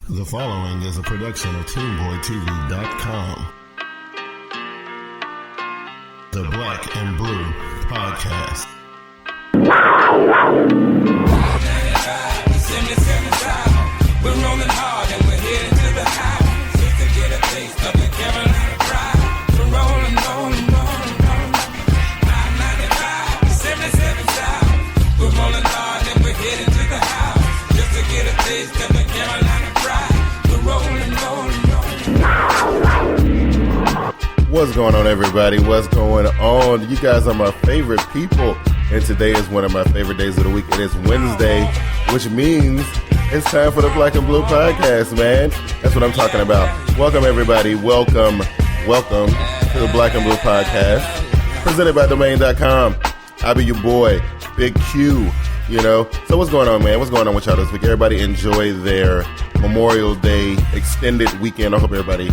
The following is a production of TeamBoydTV.com. The Black and Blue Podcast. We're rolling hard and we're heading to the house just to get a taste of the Carolina pride. We're rolling, rolling, rolling, rolling. 995, 77 South. We're rolling hard and we're heading to the house just to get a taste of the Carolina pride. We're rolling, rolling, rolling. What's going on, everybody? What's going on? You guys are my favorite people, and today is one of my favorite days of the week. It is Wednesday, which means it's time for the Black and Blue Podcast, man. That's what I'm talking about. Welcome, everybody. Welcome to the Black and Blue Podcast, presented by Domain.com. I'll be your boy, Big Q, you know. So what's going on, man? What's going on with y'all this week? Everybody enjoy their Memorial Day extended weekend. I hope everybody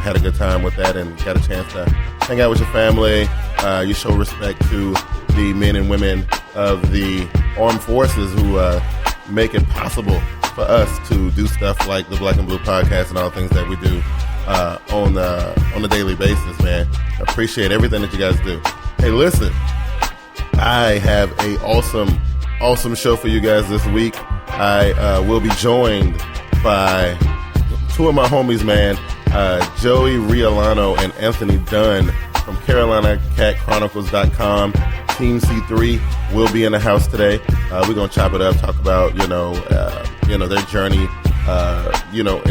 had a good time with that and got a chance to hang out with your family. You show respect to the men and women of the armed forces who make it possible for us to do stuff like the Black and Blue Podcast and all the things that we do on a daily basis, man. I appreciate everything that you guys do. Hey, listen, I have a awesome show for you guys this week. I will be joined by two of my homies, man, Joey Riolano and Anthony Dunn from Chronicles.com. Team C3 will be in the house today. We're gonna chop it up, talk about their journey,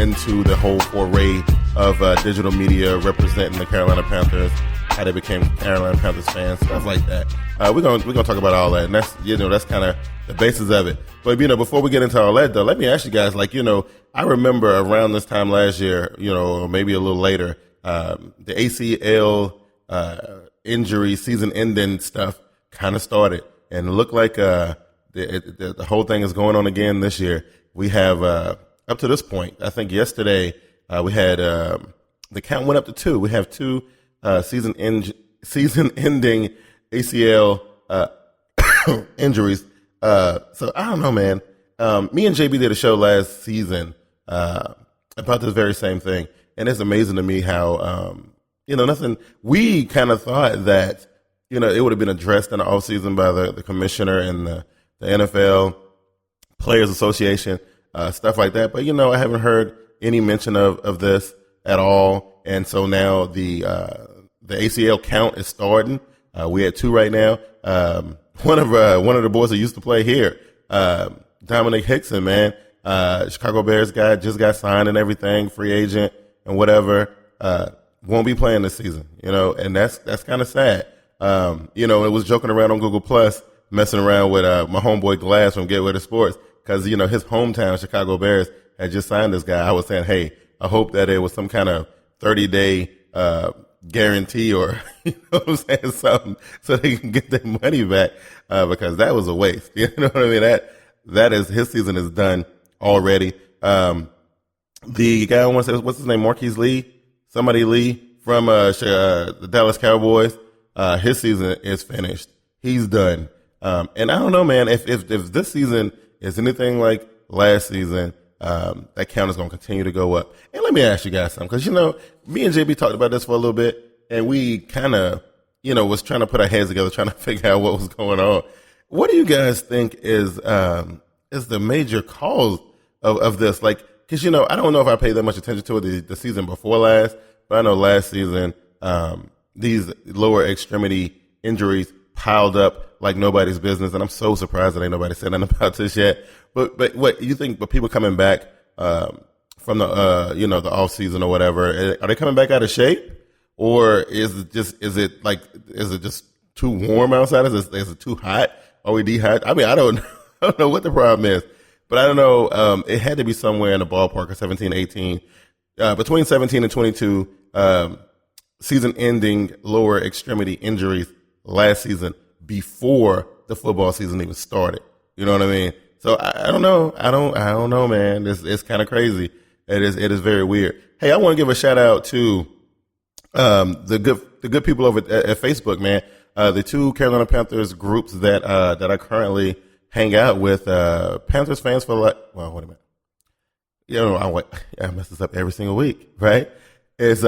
into the whole foray of digital media representing the Carolina Panthers, how they became Carolina Panthers fans, stuff like that. We're gonna talk about all that, and that's kind of the basis of it. But before we get into all that, though, let me ask you guys, I remember around this time last year, or maybe a little later, the ACL injury, season-ending stuff kind of started, and it looked like the whole thing is going on again this year. We have up to this point, I think yesterday we had the count went up to 2. We have 2 season-ending ACL injuries. So I don't know, man. Me and JB did a show last season about this very same thing, and it's amazing to me how nothing. We kind of thought that it would have been addressed in the offseason by the commissioner and the NFL Players Association, stuff like that. But I haven't heard any mention of this at all, and so now the ACL count is starting. We're at 2 right now. One of the boys that used to play here, Dominic Hickson, man, Chicago Bears guy, just got signed and everything, free agent and whatever, won't be playing this season, and that's kind of sad. It was joking around on Google Plus, messing around with my homeboy Glass from Get With It Sports, because his hometown Chicago Bears had just signed this guy. I was saying, hey, I hope that it was some kind of 30-day guarantee, or something, so they can get their money back, because that was a waste. You know what I mean? That is, his season is done already. The guy I want to say, what's his name? Marquise Lee, somebody Lee from the Dallas Cowboys. His season is finished. He's done. And I don't know, man, if this season is anything like last season, that count is going to continue to go up. And let me ask you guys something, because, me and JB talked about this for a little bit, and we kind of, was trying to put our heads together, trying to figure out what was going on. What do you guys think is the major cause of this? Because, I don't know if I paid that much attention to it the season before last, but I know last season, these lower extremity injuries piled up like nobody's business, and I'm so surprised that ain't nobody said nothing about this yet. But what you think? But people coming back from the the off season or whatever, are they coming back out of shape, or is it just too warm outside? Is it too hot? Are we dehydrated? I mean, I don't know what the problem is, but I don't know. It had to be somewhere in the ballpark of 17, 18, between 17 and 22. Season-ending lower extremity injuries last season before the football season even started. You know what I mean? So I don't know. I don't know, man. It's kind of crazy. It is very weird. Hey, I want to give a shout out to the good people over at Facebook, man. The 2 Carolina Panthers groups that I currently hang out with, Panthers fans for wait a minute. I mess this up every single week, right? It's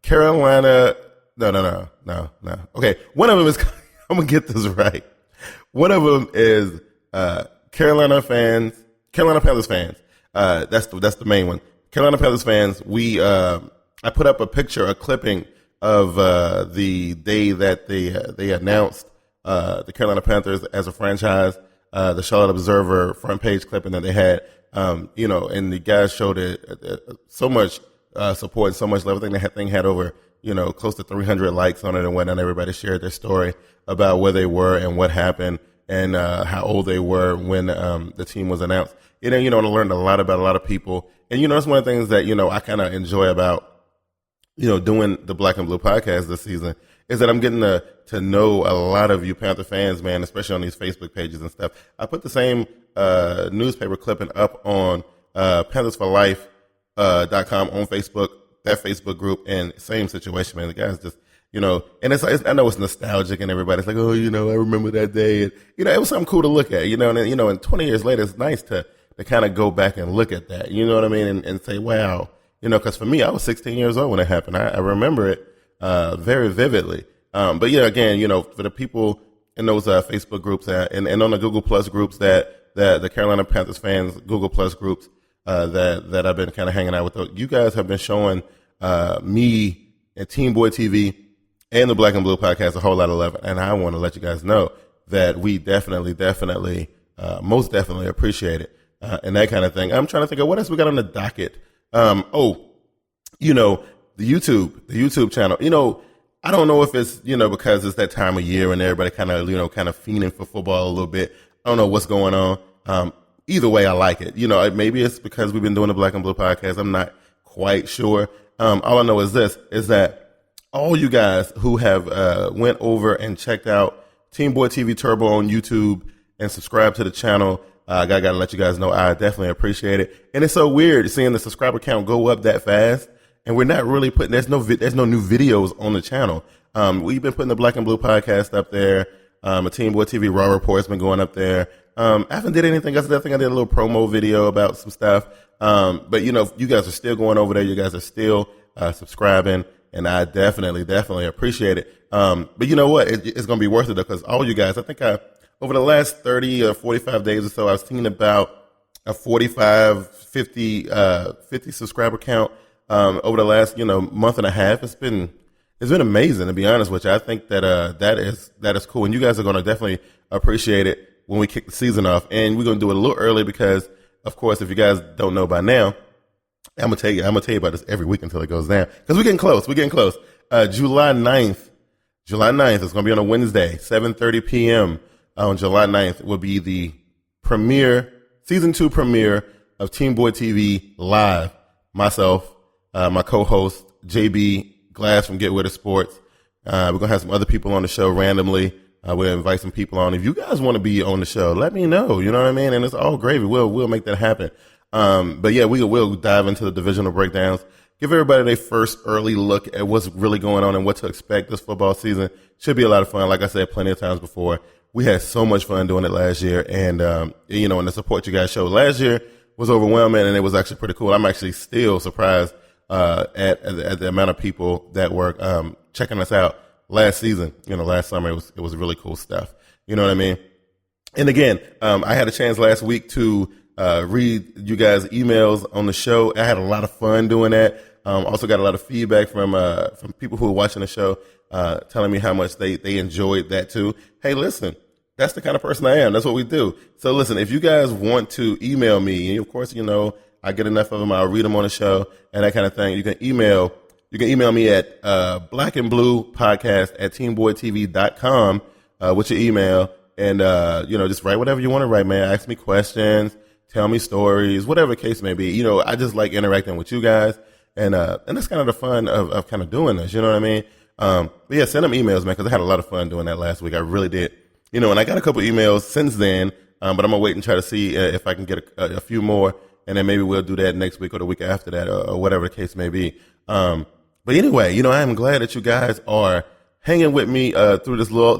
Carolina. No. Okay, one of them is. I'm gonna get this right. One of them is Carolina Panthers fans. That's the main one. Carolina Panthers fans. I put up a clipping of the day that they announced the Carolina Panthers as a franchise. The Charlotte Observer front page clipping that they had. And the guys showed it so much support and so much love. I think that thing had over close to 300 likes on it and whatnot. Everybody shared their story about where they were and what happened and how old they were when the team was announced. And I learned a lot about a lot of people. And that's one of the things that I kind of enjoy about doing the Black and Blue podcast this season is that I'm getting to know a lot of you Panther fans, man, especially on these Facebook pages and stuff. I put the same newspaper clipping up on PanthersForLife.com on Facebook, that Facebook group, and same situation, man. The guys just, and I know it's nostalgic and everybody's like, oh, I remember that day. And, it was something cool to look at, and 20 years later, it's nice to kind of go back and look at that, you know what I mean? And say, wow, because for me, I was 16 years old when it happened. I remember it very vividly. But yeah, again, for the people in those Facebook groups and on the Google Plus groups that the Carolina Panthers fans Google Plus groups that I've been kind of hanging out with, you guys have been showing me and TeamBoydTV and the Black and Blue podcast a whole lot of love, and I want to let you guys know that we definitely, most definitely appreciate it and that kind of thing. I'm trying to think of what else we got on the docket. The YouTube channel. I don't know if it's, because it's that time of year and everybody kind of fiending for football a little bit. I don't know what's going on. Either way, I like it. Maybe it's because we've been doing the Black and Blue podcast. I'm not quite sure. All I know is that all you guys who have went over and checked out TeamBoydTV Turbo on YouTube and subscribed to the channel, I gotta let you guys know I definitely appreciate it. And it's so weird seeing the subscriber count go up that fast. And we're not really there's no new videos on the channel. We've been putting the Black and Blue podcast up there. A TeamBoydTV Raw Report's been going up there. I haven't did anything else. I think I did a little promo video about some stuff. But you guys are still going over there. You guys are still subscribing, and I definitely appreciate it. But you know what? It's going to be worth it because all you guys, I think over the last 30 or 45 days or so, I've seen about a 45, 50 subscriber count. Over the last, month and a half. It's been amazing, to be honest with you. I think that that is cool, and you guys are going to definitely appreciate it when we kick the season off. And we're going to do it a little early because, of course, if you guys don't know by now, I'm gonna tell you about this every week until it goes down because we're getting close. July 9th. It's going to be on a Wednesday, 7:30 p.m. On July 9th will be the season 2 premiere of TeamBoydTV Live. Myself. My co-host, JB Glass from Get With It Sports. We're going to have some other people on the show randomly. We'll invite some people on. If you guys want to be on the show, let me know. You know what I mean? And it's all gravy. We'll make that happen. But yeah, we'll dive into the divisional breakdowns, give everybody their first early look at what's really going on and what to expect this football season. Should be a lot of fun. Like I said plenty of times before, we had so much fun doing it last year. And, and the support you guys showed last year was overwhelming, and it was actually pretty cool. I'm actually still surprised at the amount of people that were checking us out last season. Last summer it was really cool stuff. You know what I mean? And again, I had a chance last week to read you guys' emails on the show. I had a lot of fun doing that. Also got a lot of feedback from people who were watching the show, telling me how much they enjoyed that too. Hey, listen, that's the kind of person I am. That's what we do. So listen, if you guys want to email me, and of course, I get enough of them, I'll read them on the show and that kind of thing. You can email me at blackandbluepodcast@teamboydtv.com with your email, and just write whatever you want to write, man. Ask me questions, tell me stories, whatever the case may be. I just like interacting with you guys, and that's kind of the fun of kind of doing this. You know what I mean? But yeah, send them emails, man, because I had a lot of fun doing that last week. I really did. And I got a couple emails since then, but I'm gonna wait and try to see if I can get a few more. And then maybe we'll do that next week or the week after that or whatever the case may be. But anyway, I'm glad that you guys are hanging with me through this lull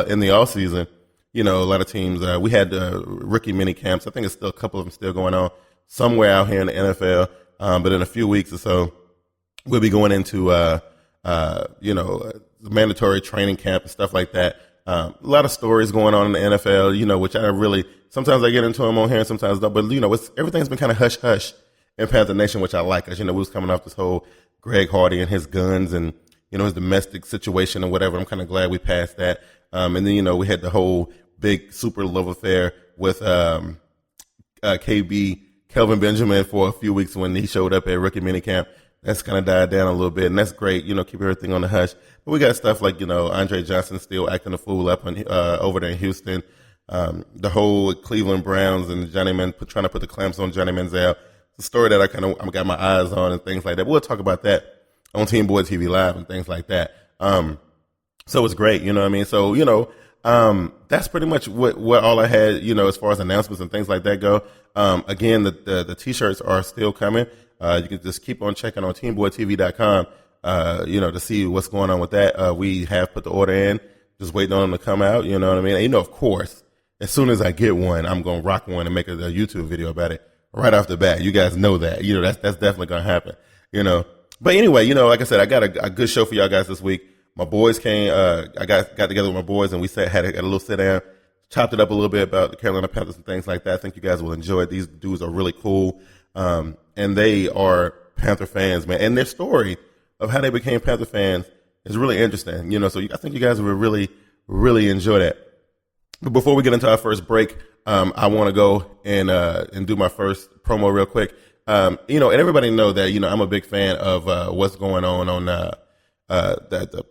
in the off season. a lot of teams. We had rookie mini camps. I think it's still a couple of them still going on somewhere out here in the NFL. But in a few weeks or so, we'll be going into mandatory training camp and stuff like that. A lot of stories going on in the NFL, which I really sometimes I get into them on here and sometimes don't. But everything's been kind of hush hush in Panther Nation, which I like. As we was coming off this whole Greg Hardy and his guns and his domestic situation or whatever. I'm kind of glad we passed that. And then we had the whole big super love affair with KB Kelvin Benjamin for a few weeks when he showed up at rookie minicamp. That's kind of died down a little bit, and that's great. Keep everything on the hush. But we got stuff like Andre Johnson still acting a fool up over there in Houston. The whole Cleveland Browns and Johnny trying to put the clamps on Johnny Manziel. It's a story that I got my eyes on and things like that. We'll talk about that on TeamBoydTV Live and things like that. So it's great, what I mean? So, that's pretty much what all I had, as far as announcements and things like that go. Again, the t-shirts are still coming. You can just keep on checking on TeamBoydTV.com, to see what's going on with that. We have put the order in, just waiting on them to come out, you know what I mean? And, of course, as soon as I get one, I'm going to rock one and make a YouTube video about it right off the bat. You guys know that, that's definitely going to happen, But anyway, like I said, I got a good show for y'all guys this week. My boys came, I got together with my boys and we had a little sit down, chopped it up a little bit about the Carolina Panthers and things like that. I think you guys will enjoy it. These dudes are really cool. And they are Panther fans, man. And their story of how they became Panther fans is really interesting, so I think you guys will really, really enjoy that. But before we get into our first break, I want to go and do my first promo real quick. And everybody know that, I'm a big fan of, what's going on the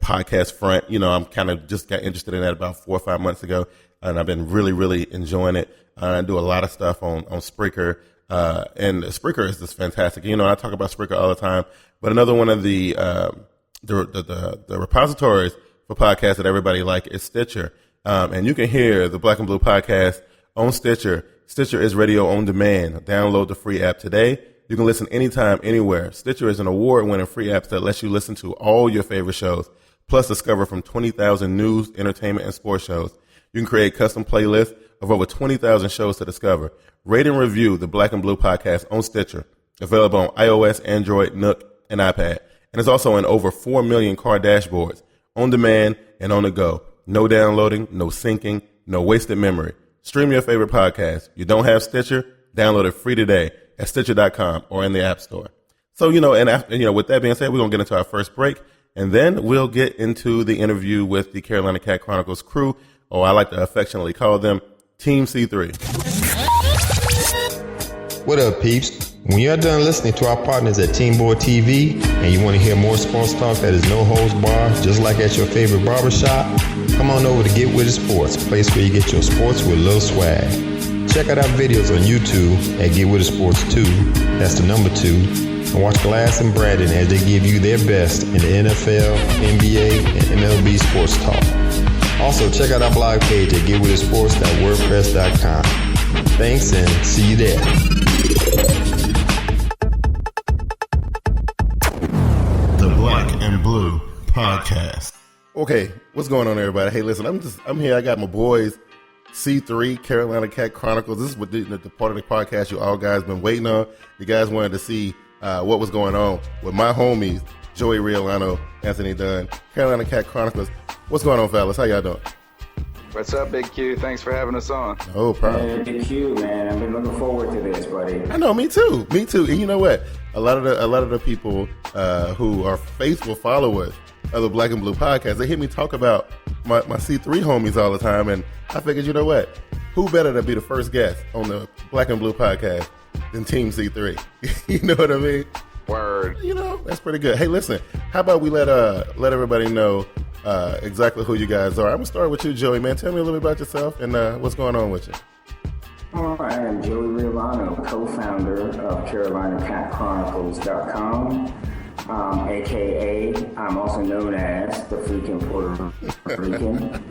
podcast front. I'm kind of just got interested in that about 4 or 5 months ago, and I've been really, really enjoying it. I do a lot of stuff on Spreaker, and Spreaker is just fantastic. I talk about Spreaker all the time, but another one of the repositories for podcasts that everybody like is Stitcher. And you can hear the Black and Blue podcast on Stitcher. Stitcher is radio on demand. Download the free app today. You can listen anytime, anywhere. Stitcher is an award-winning free app that lets you listen to all your favorite shows, plus discover from 20,000 news, entertainment, and sports shows. You can create custom playlists of over 20,000 shows to discover. Rate and review the Black and Blue podcast on Stitcher. Available on iOS, Android, Nook, and iPad. And it's also in over 4 million car dashboards. On demand and on the go. No downloading, no syncing, no wasted memory. Stream your favorite podcast. You don't have Stitcher? Download it free today at Stitcher.com or in the App Store. So, and after, with that being said, we're going to get into our first break, and then we'll get into the interview with the Carolina Cat Chronicles crew, or I like to affectionately call them Team C3. What up, peeps? When you're done listening to our partners at TeamBoydTV and you want to hear more sports talk that is no holds barred, just like at your favorite barbershop, come on over to Get With It Sports, a place where you get your sports with a little swag. Check out our videos on YouTube at Get With It Sports 2, that's the number 2, and watch Glass and Brandon as they give you their best in the NFL, NBA, and MLB sports talk. Also, check out our blog page at getwithitsports.wordpress.com. Thanks, and see you there. The Black and Blue Podcast. Okay, what's going on, everybody? Hey, listen, I'm here. I got my boys, C3, Carolina Cat Chronicles. This is what the part of the podcast you all guys been waiting on. You guys wanted to see what was going on with my homies, Joey Riolano, Anthony Dunn, Carolina Cat Chronicles. What's going on, fellas? How y'all doing? What's up, Big Q? Thanks for having us on. No problem. Hey, Big Q, man. I've been looking forward to this, buddy. I know, me too. And you know what? A lot of the people who are faithful followers of the Black and Blue podcast, they hear me talk about my C3 homies all the time, and I figured, you know what? Who better to be the first guest on the Black and Blue podcast than Team C3? You know what I mean? Word. That's pretty good. Hey, listen, how about we let everybody know exactly who you guys are. I'm going to start with you, Joey, man. Tell me a little bit about yourself and what's going on with you. All right, I'm Joey Riolano, co-founder of CarolinaCatChronicles.com, a.k.a. I'm also known as the freaking Puerto Rican.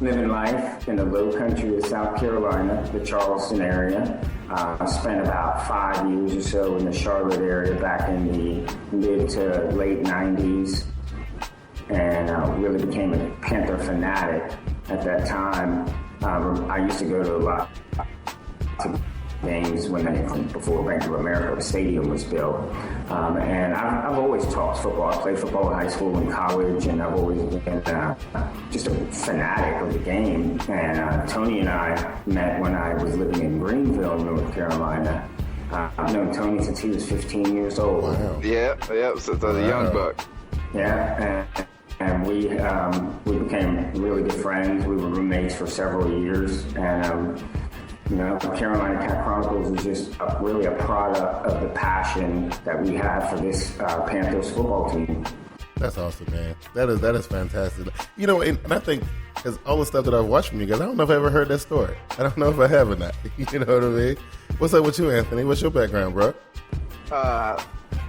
Living life in the low country of South Carolina, the Charleston area. I spent about 5 years or so in the Charlotte area back in the mid to late 90s. And really became a Panther fanatic at that time. I used to go to a lot of games before Bank of America Stadium was built. And I've always talked football. I played football in high school and college, and I've always been just a fanatic of the game. And Tony and I met when I was living in Greenville, North Carolina. I've known Tony since he was 15 years old. Wow. Yeah, since I was a young buck. Yeah, and we became really good friends. We were roommates for several years, and Carolina Cat Chronicles is just really a product of the passion that we have for this Panthers football team. That's awesome, man. That is fantastic. And I think because all the stuff that I've watched from you guys, I don't know if I ever heard that story. I don't know if I have or not. You know what I mean? What's up with you, Anthony? What's your background, bro?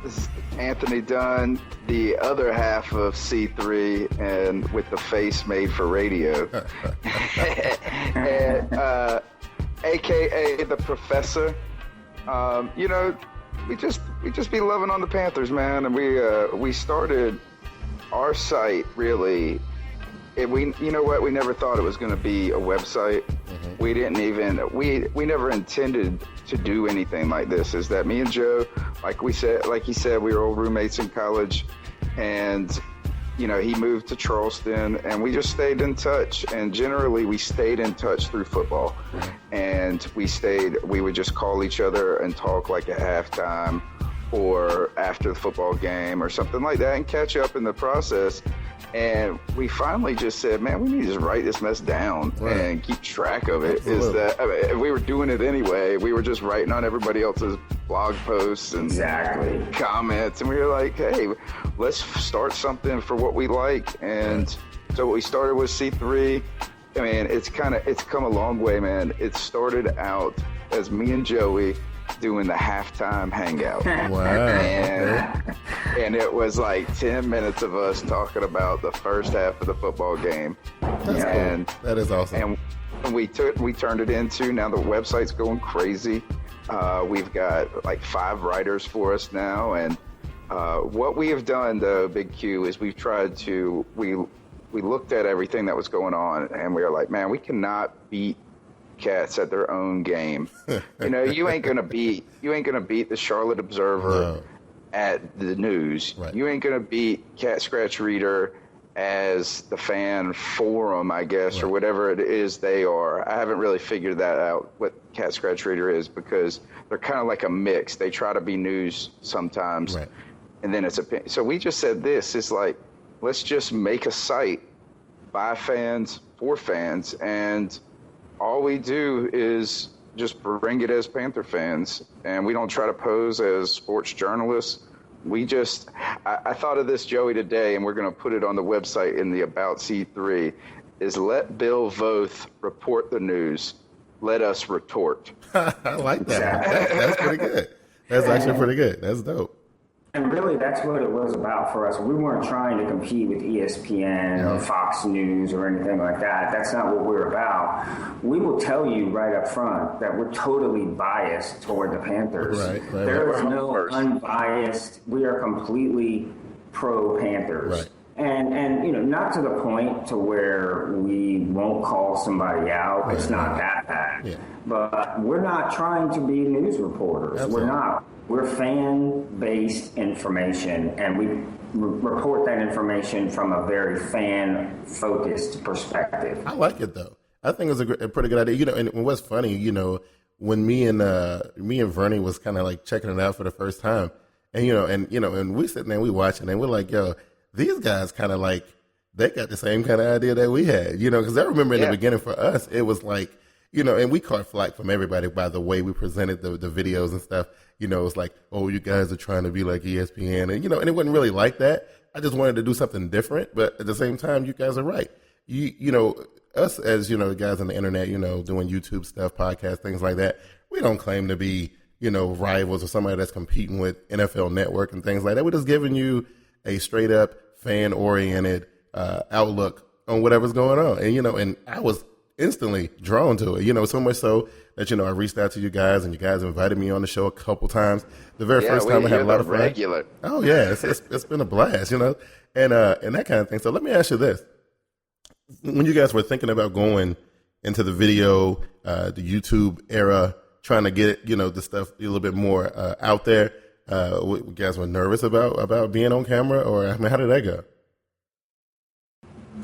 This is Anthony Dunn, the other half of C3, and with the face made for radio. And, AKA the Professor. We just be loving on the Panthers, man. And we started our site really. We never thought it was going to be a website. Mm-hmm. We didn't even we never intended to do anything like this. Is that me and Joe, like he said, we were old roommates in college, and he moved to Charleston, and we just stayed in touch. And generally, we stayed in touch through football. Mm-hmm. And we would just call each other and talk like at halftime or after the football game or something like that and catch up in the process. And we finally just said, man, we need to just write this mess down and keep track of it. If we were doing it anyway, we were just writing on everybody else's blog posts and comments. And we were like, hey, let's start something for what we like. And so what we started with C3. I mean, it's come a long way, man. It started out as me and Joey doing the halftime hangout. Wow. And it was like 10 minutes of us talking about the first half of the football game. That's cool. That is awesome. And we turned it into, now the website's going crazy. We've got like 5 writers for us now. And what we have done, though, Big Q, is we looked at everything that was going on, and we were like, man, we cannot beat Cats at their own game. You ain't gonna beat the Charlotte Observer at the news. Right. You ain't gonna beat Cat Scratch Reader as the fan forum, I guess, or whatever it is they are. I haven't really figured that out, what Cat Scratch Reader is, because they're kind of like a mix. They try to be news sometimes, and then it's so we just said this is like, let's just make a site by fans for fans, and all we do is just bring it as Panther fans, and we don't try to pose as sports journalists. I thought of this, Joey, today, and we're going to put it on the website in the About C3, is let Bill Voth report the news. Let us retort. I like that. That's pretty good. That's actually pretty good. That's dope. And really, that's what it was about for us. We weren't trying to compete with ESPN or Fox News or anything like that. That's not what we're about. We will tell you right up front that we're totally biased toward the Panthers. There is no unbiased. We are completely pro-Panthers. Right. And not to the point to where we won't call somebody out. It's not that bad. Yeah. But we're not trying to be news reporters. Absolutely. We're not. We're fan-based information, and we report that information from a very fan-focused perspective. I like it, though. I think it's a pretty good idea. And what's funny, when me and Vernie was kind of like checking it out for the first time, and we sitting there, we watching, and we're like, yo, these guys kind of like, they got the same kind of idea that we had, because I remember in the beginning for us, it was like, and we caught flack from everybody by the way we presented the videos and stuff. It's like, oh, you guys are trying to be like ESPN. And, and it wasn't really like that. I just wanted to do something different. But at the same time, you guys are right. Us as, guys on the internet, doing YouTube stuff, podcasts, things like that, we don't claim to be, rivals or somebody that's competing with NFL Network and things like that. We're just giving you a straight up fan-oriented outlook on whatever's going on. And, and I was instantly drawn to it, so much so that, I reached out to you guys, and you guys invited me on the show a couple times. The very first time I had a lot of fun. Regular. Oh, yeah, it's been a blast, and that kind of thing. So let me ask you this. when you guys were thinking about going into the video, the YouTube era, trying to get, the stuff a little bit more out there, you guys were nervous about being on camera, or I mean, how did that go?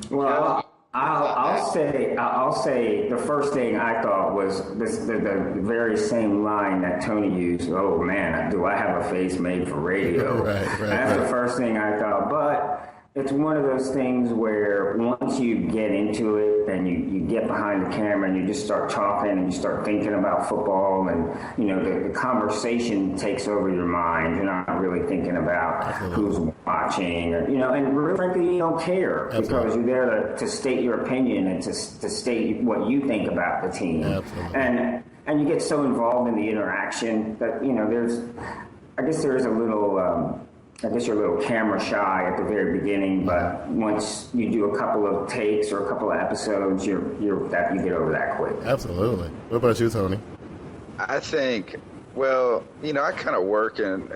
Well, I'll say the first thing I thought was the very same line that Tony used. Oh man, do I have a face made for radio? That's the first thing I thought. But it's one of those things where once you get into it and you get behind the camera and you just start talking and you start thinking about football, and the conversation takes over your mind. You're not really thinking about who's watching, and really frankly you don't care because you're there to state your opinion and to state what you think about the team. And you get so involved in the interaction that I guess there is a little I guess you're a little camera shy at the very beginning, but once you do a couple of takes or a couple of episodes, you get over that quick. Absolutely. What about you, Tony? I think, I kind of work in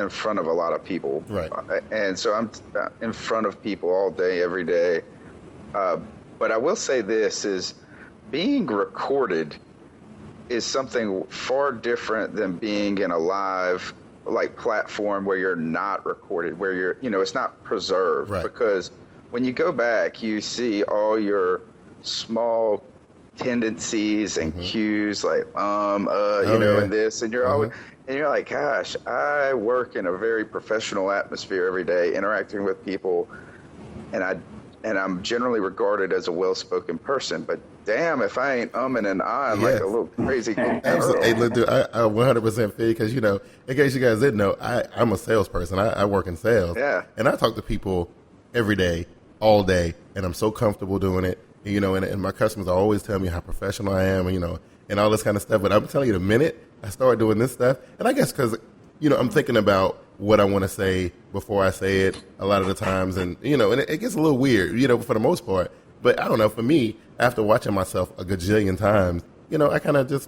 front of a lot of people, right? And so I'm in front of people all day, every day. But I will say this is being recorded is something far different than being in a live platform where you're not recorded, where you're, it's not preserved. Right. Because when you go back, you see all your small tendencies and cues and this, and you're always, and you're like, gosh, I work in a very professional atmosphere every day, interacting with people, and I'm generally regarded as a well-spoken person, but damn if I ain't and ahhing like a little crazy girl. Absolutely. Hey, look, dude, I 100% feel, because, in case you guys didn't know, I'm a salesperson. I work in sales. Yeah. And I talk to people every day, all day, and I'm so comfortable doing it. And my customers always tell me how professional I am, and all this kind of stuff. But I'm telling you, the minute I start doing this stuff, and I guess because, I'm thinking about what I want to say before I say it a lot of the times. And, and it gets a little weird, for the most part. But I don't know, for me, after watching myself a gajillion times, I kind of just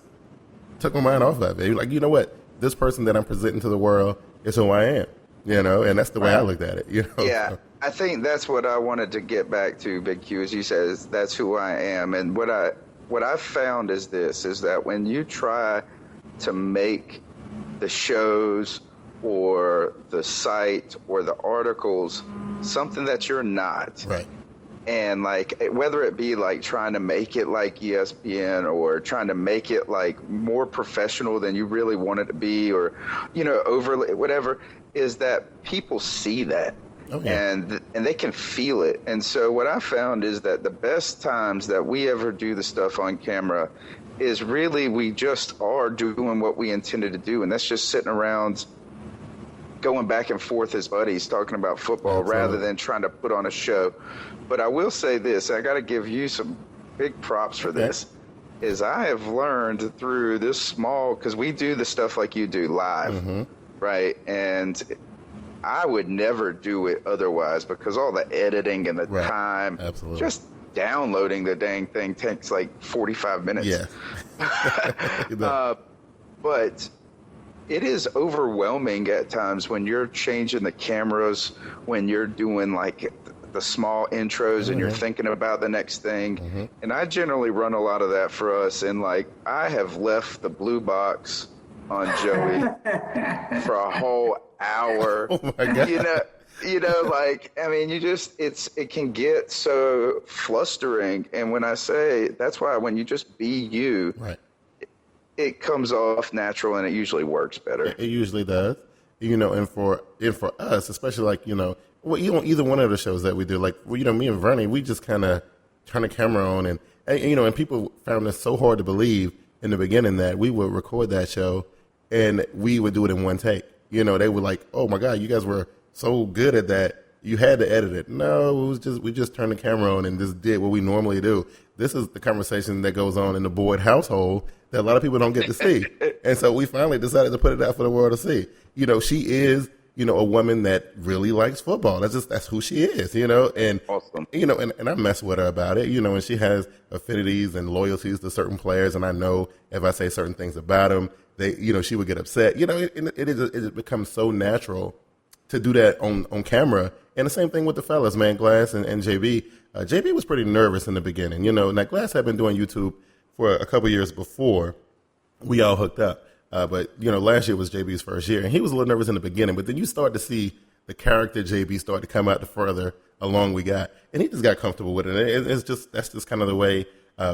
took my mind off of it. Like, you know what? This person that I'm presenting to the world is who I am, and that's the way I looked at it, Yeah, So. I think that's what I wanted to get back to, Big Q, as you said, is that's who I am. And what I've found is that when you try to make the shows or the site or the articles something that you're not. Right. And whether it be trying to make it like ESPN or trying to make it more professional than you really want it to be, or, overly, whatever, is that people see that. And they can feel it. And so what I found is that the best times that we ever do the stuff on camera is really we just are doing what we intended to do. And that's just sitting around going back and forth as buddies talking about football rather than trying to put on a show. But I will say this, I got to give you some big props for this, is I have learned through this small, because we do the stuff like you do live, right? And I would never do it otherwise, because all the editing and the time, just downloading the dang thing takes 45 minutes. Yeah. But it is overwhelming at times when you're changing the cameras, when you're doing the small intros and you're thinking about the next thing. And I generally run a lot of that for us. And I have left the blue box on Joey for a whole hour. Oh my God. It can get so flustering. And when I say, that's why when you just be you, it comes off natural and it usually works better. It usually does. And for us, especially either one of the shows that we do, me and Vernie, we just kind of turn the camera on and people found it so hard to believe in the beginning that we would record that show and we would do it in one take. They were like, oh my God, you guys were so good at that. You had to edit it. No, we just turned the camera on and just did what we normally do. This is the conversation that goes on in the Boyd household that a lot of people don't get to see. And so we finally decided to put it out for the world to see. She is, a woman that really likes football. That's who she is, and, awesome. And I mess with her about it, and she has affinities and loyalties to certain players. And I know if I say certain things about them, she would get upset, it becomes so natural to do that on camera. And the same thing with the fellas, man, Glass and JB. JB was pretty nervous in the beginning. Now Glass had been doing YouTube for a couple years before we all hooked up. But last year was JB's first year, and he was a little nervous in the beginning. But then you start to see the character JB start to come out the further along we got, and he just got comfortable with it. That's just kind of the way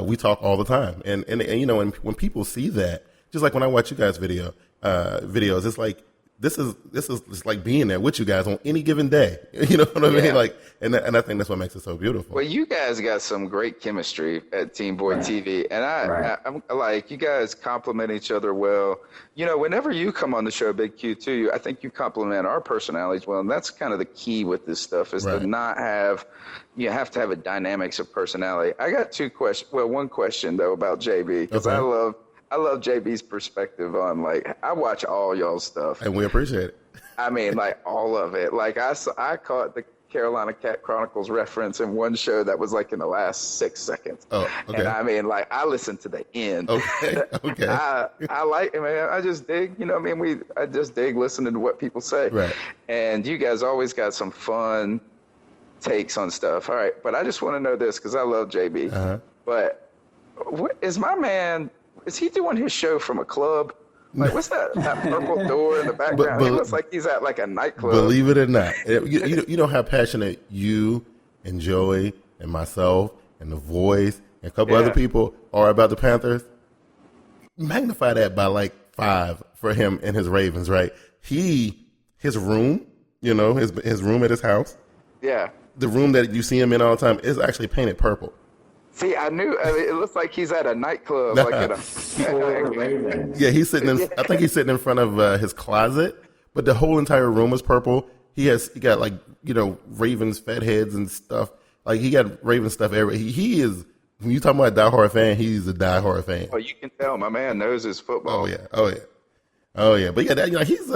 we talk all the time. And when people see that, just like when I watch you guys videos, it's like this is just like being there with you guys on any given day. You know what I mean? Like, and I think that's what makes it so beautiful. Well, you guys got some great chemistry at Team Boy TV, and I'm like, you guys complement each other well. Whenever you come on the show, Big Q too, I think you complement our personalities well, and that's kind of the key with this stuff is to not have. You have to have a dynamics of personality. I got two questions. Well, one question though about JB because I love JB's perspective on, like, I watch all y'all's stuff. And we appreciate it. I mean, like, all of it. Like, I caught the Carolina Cat Chronicles reference in one show that was, like, in the last 6 seconds. Oh, okay. And, I mean, like, I listened to the end. Okay, okay. I like it, man. I just dig, I just dig listening to what people say. Right. And you guys always got some fun takes on stuff. All right, but I just want to know this because I love JB. Uh-huh. But is my man... Is he doing his show from a club? Like, what's that purple door in the background? He looks like he's at like a nightclub. Believe it or not. You know how passionate you and Joey and myself and The Voice and a couple other people are about the Panthers? Magnify that by like 5 for him and his Ravens, right? His room, his room at his house. Yeah. The room that you see him in all the time is actually painted purple. See, I mean, it looks like he's at a nightclub. Like at a yeah, he's sitting in. I think he's sitting in front of his closet, but the whole entire room is purple. He got like Ravens fat heads and stuff. Like he got Ravens stuff everywhere. He is. When you talking about a diehard fan, he's a diehard fan. Oh, you can tell my man knows his football. Oh yeah. But yeah, he's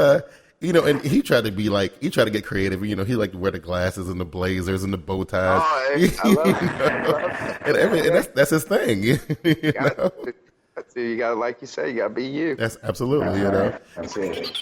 and he tried to get creative. He like to wear the glasses and the blazers and the bow ties. Oh, I love it. And that's his thing. You got, like you say, you got to be you. That's absolutely, That's it.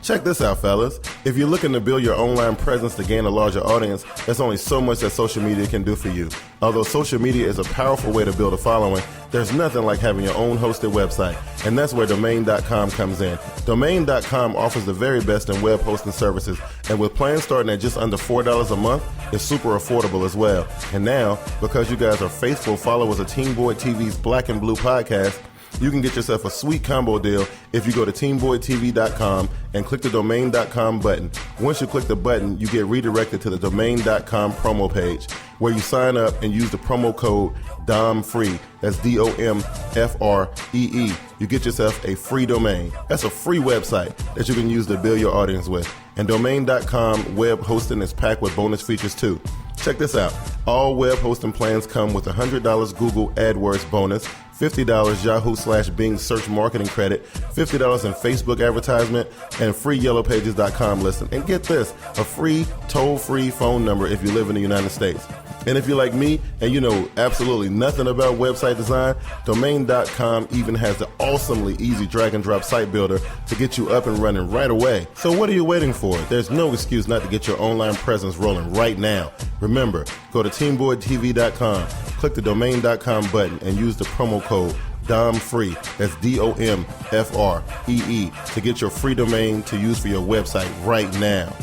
Check this out, fellas. If you're looking to build your online presence to gain a larger audience, there's only so much that social media can do for you. Although social media is a powerful way to build a following, there's nothing like having your own hosted website, and that's where Domain.com comes in. Domain.com offers the very best in web hosting services, and with plans starting at just under $4 a month, it's super affordable as well. And now, because you guys are faithful followers of Team Boyd TV's Black and Blue podcast, you can get yourself a sweet combo deal if you go to TeamBoydTV.com and click the Domain.com button. Once you click the button, you get redirected to the Domain.com promo page where you sign up and use the promo code DOMFREE. That's DOMFREE. You get yourself a free domain. That's a free website that you can use to build your audience with. And Domain.com web hosting is packed with bonus features too. Check this out. All web hosting plans come with $100 Google AdWords bonus, $50 Yahoo/Bing search marketing credit, $50 in Facebook advertisement, and free YellowPages.com listing. And get this, a free toll-free phone number if you live in the United States. And if you're like me and you know absolutely nothing about website design, Domain.com even has the awesomely easy drag and drop site builder to get you up and running right away. So what are you waiting for? There's no excuse not to get your online presence rolling right now. Remember, go to TeamBoydTV.com, click the Domain.com button, and use the promo code DOMFREE, that's DOMFREE, to get your free domain to use for your website right now.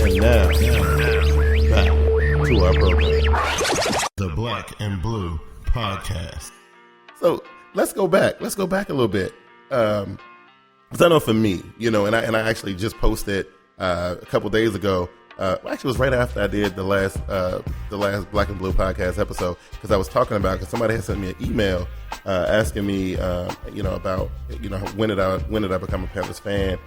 And now, back to our program. The Black and Blue Podcast. So let's go back. Let's go back a little bit. Because I know for me, and I actually just posted a couple days ago. Actually, it was right after I did the last Black and Blue podcast episode, because I was talking about, because somebody had sent me an email asking me, about when did I become a Panthers fan,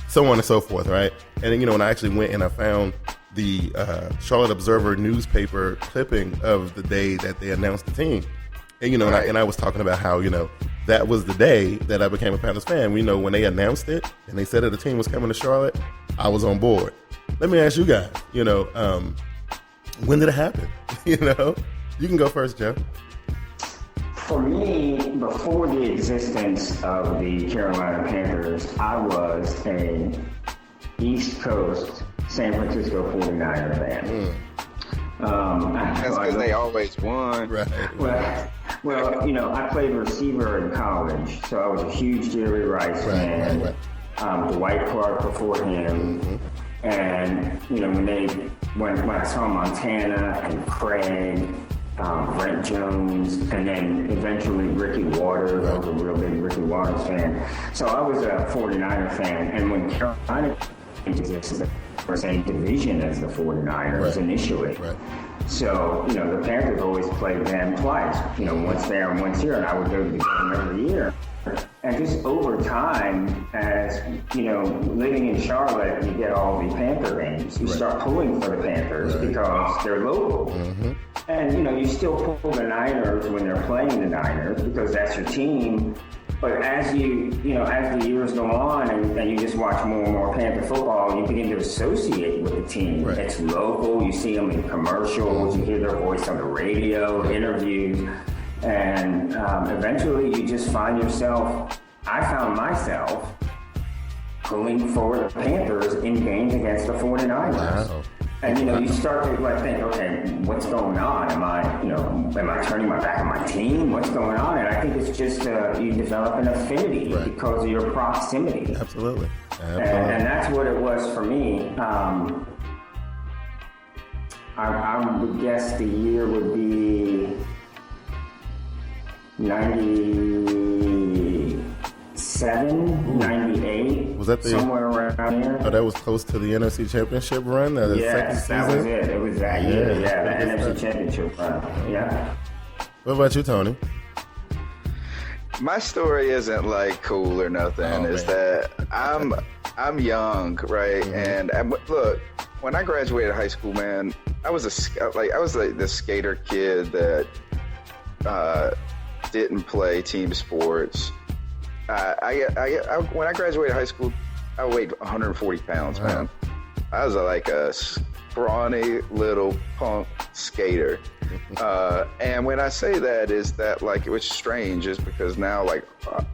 so on and so forth, right? And then, when I actually went and I found the Charlotte Observer newspaper clipping of the day that they announced the team, and and I was talking about how that was the day that I became a Panthers fan. When they announced it and they said that the team was coming to Charlotte, I was on board. Let me ask you guys, when did it happen? You can go first, Joe. For me, before the existence of the Carolina Panthers, I was a East Coast San Francisco 49er fan. That's because they always won. Right. Well, you know, I played receiver in college, so I was a huge Jerry Rice fan. Dwight Clark before him. And, you know, when I saw Montana and Craig, Brent Jones, and then eventually Ricky Waters. I was a real big Ricky Waters fan. So I was a 49er fan. And when Carolina existed, they were same division as the 49ers initially. Right. So, you know, the Panthers always played them twice, you know, once there and once here, and I would go to the game every year. And just over time, as, you know, living in Charlotte, you get all the Panther games. You start pulling for the Panthers because they're local. And, you know, you still pull the Niners when they're playing the Niners because that's your team. But as as the years go on and you just watch more and more Panther football, you begin to associate with the team. Right. It's local. You see them in commercials. You hear their voice on the radio, interviews. And eventually you just find yourself, I found myself pulling for the Panthers in games against the 49ers. Wow. And, you know, you start to think, okay, what's going on? Am I turning my back on my team? What's going on? And I think it's just you develop an affinity because of your proximity. Absolutely. And that's what it was for me. I would guess the year would be 97, 98. Was that somewhere around here? Oh, that was close to the NFC Championship run? Yes, that was it. It was that year. Yeah, the NFC Championship run. Yeah. What about you, Tony? My story isn't like cool or nothing. It's that I'm young, right? And look, when I graduated high school, man, I was this skater kid that didn't play team sports. When I graduated high school, I weighed 140 pounds, man. I was like a scrawny little punk skater. And when I say that, is that like it was strange, is because now like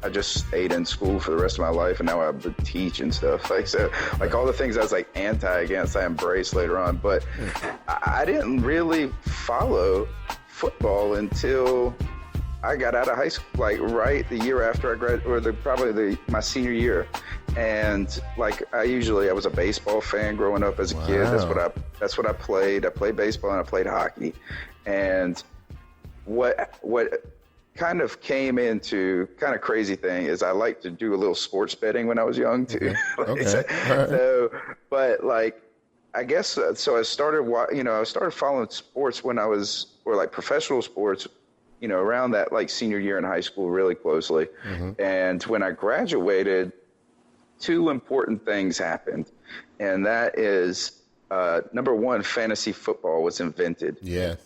I just stayed in school for the rest of my life, and now I would teach and stuff. Like so, like all the things I was like against, I embraced later on. But I didn't really follow football until I got out of high school, like right the year after I graduated, or my senior year. And like I was a baseball fan growing up as a kid. That's what I played. I played baseball and I played hockey. And what kind of came into kind of crazy thing is I liked to do a little sports betting when I was young too. But like I guess so. I started following sports when I was, or like professional sports, you know, around that like senior year in high school really closely. And when I graduated, two important things happened. And that is, number one, fantasy football was invented. Yes.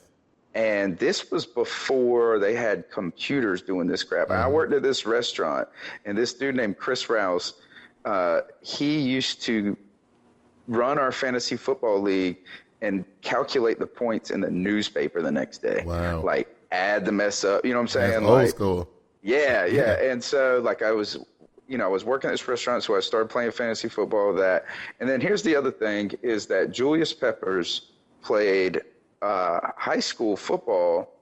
And this was before they had computers doing this crap. I worked at this restaurant, and this dude named Chris Rouse, he used to run our fantasy football league and calculate the points in the newspaper the next day. Wow. Like, add the mess up, you know what I'm saying? That's old school. Yeah. And so like I was working at this restaurant, so I started playing fantasy football with that. And then here's the other thing is that Julius Peppers played high school football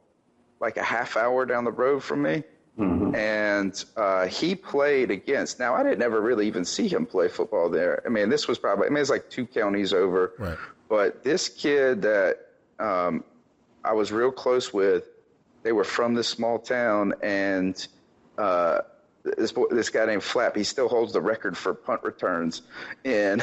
like a half hour down the road from me. And he played against, now I didn't ever really even see him play football there. I mean, it's like 2 counties over. Right. But this kid that I was real close with, they were from this small town, and this guy named Flap, he still holds the record for punt returns, and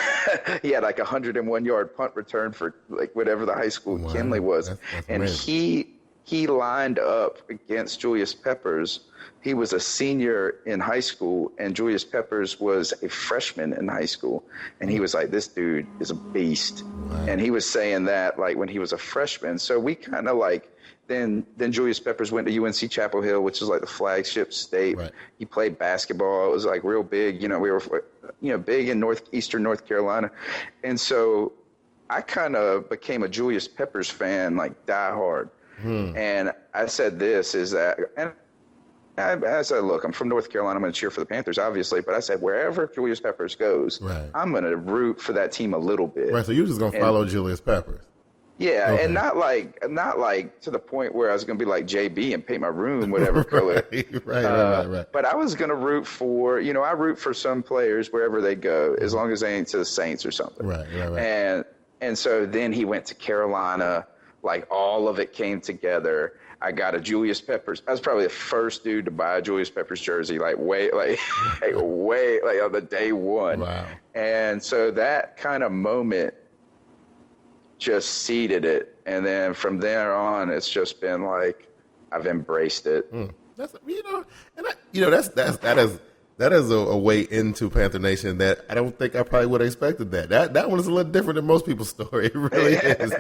he had like 101-yard punt return for like whatever the high school Kinley was. That's and amazing. He lined up against Julius Peppers. He was a senior in high school, and Julius Peppers was a freshman in high school. And he was like, this dude is a beast. And he was saying that like when he was a freshman. So we kind of like, then Julius Peppers went to UNC Chapel Hill, which is like the flagship state. Right. He played basketball. It was like real big. You know, we were, big in northeastern North Carolina. And so I kind of became a Julius Peppers fan, like diehard. And I said this is that, and I said, look, I'm from North Carolina. I'm going to cheer for the Panthers, obviously. But I said, wherever Julius Peppers goes, Right. I'm going to root for that team a little bit. Right. So you're just going to follow Julius Peppers. Yeah, Okay. and not like to the point where I was going to be like JB and paint my room whatever color. Right. But I was going to root for, I root for some players wherever they go, as long as they ain't to the Saints or something. Right. And so then he went to Carolina. Like all of it came together. I got a Julius Peppers. I was probably the first dude to buy a Julius Peppers jersey, way on the day one. Wow. And so that kind of moment just seeded it, and then from there on, it's just been like I've embraced it. That's that is a way into Panther Nation that I don't think I probably would have expected that. That one is a little different than most people's story. It really is,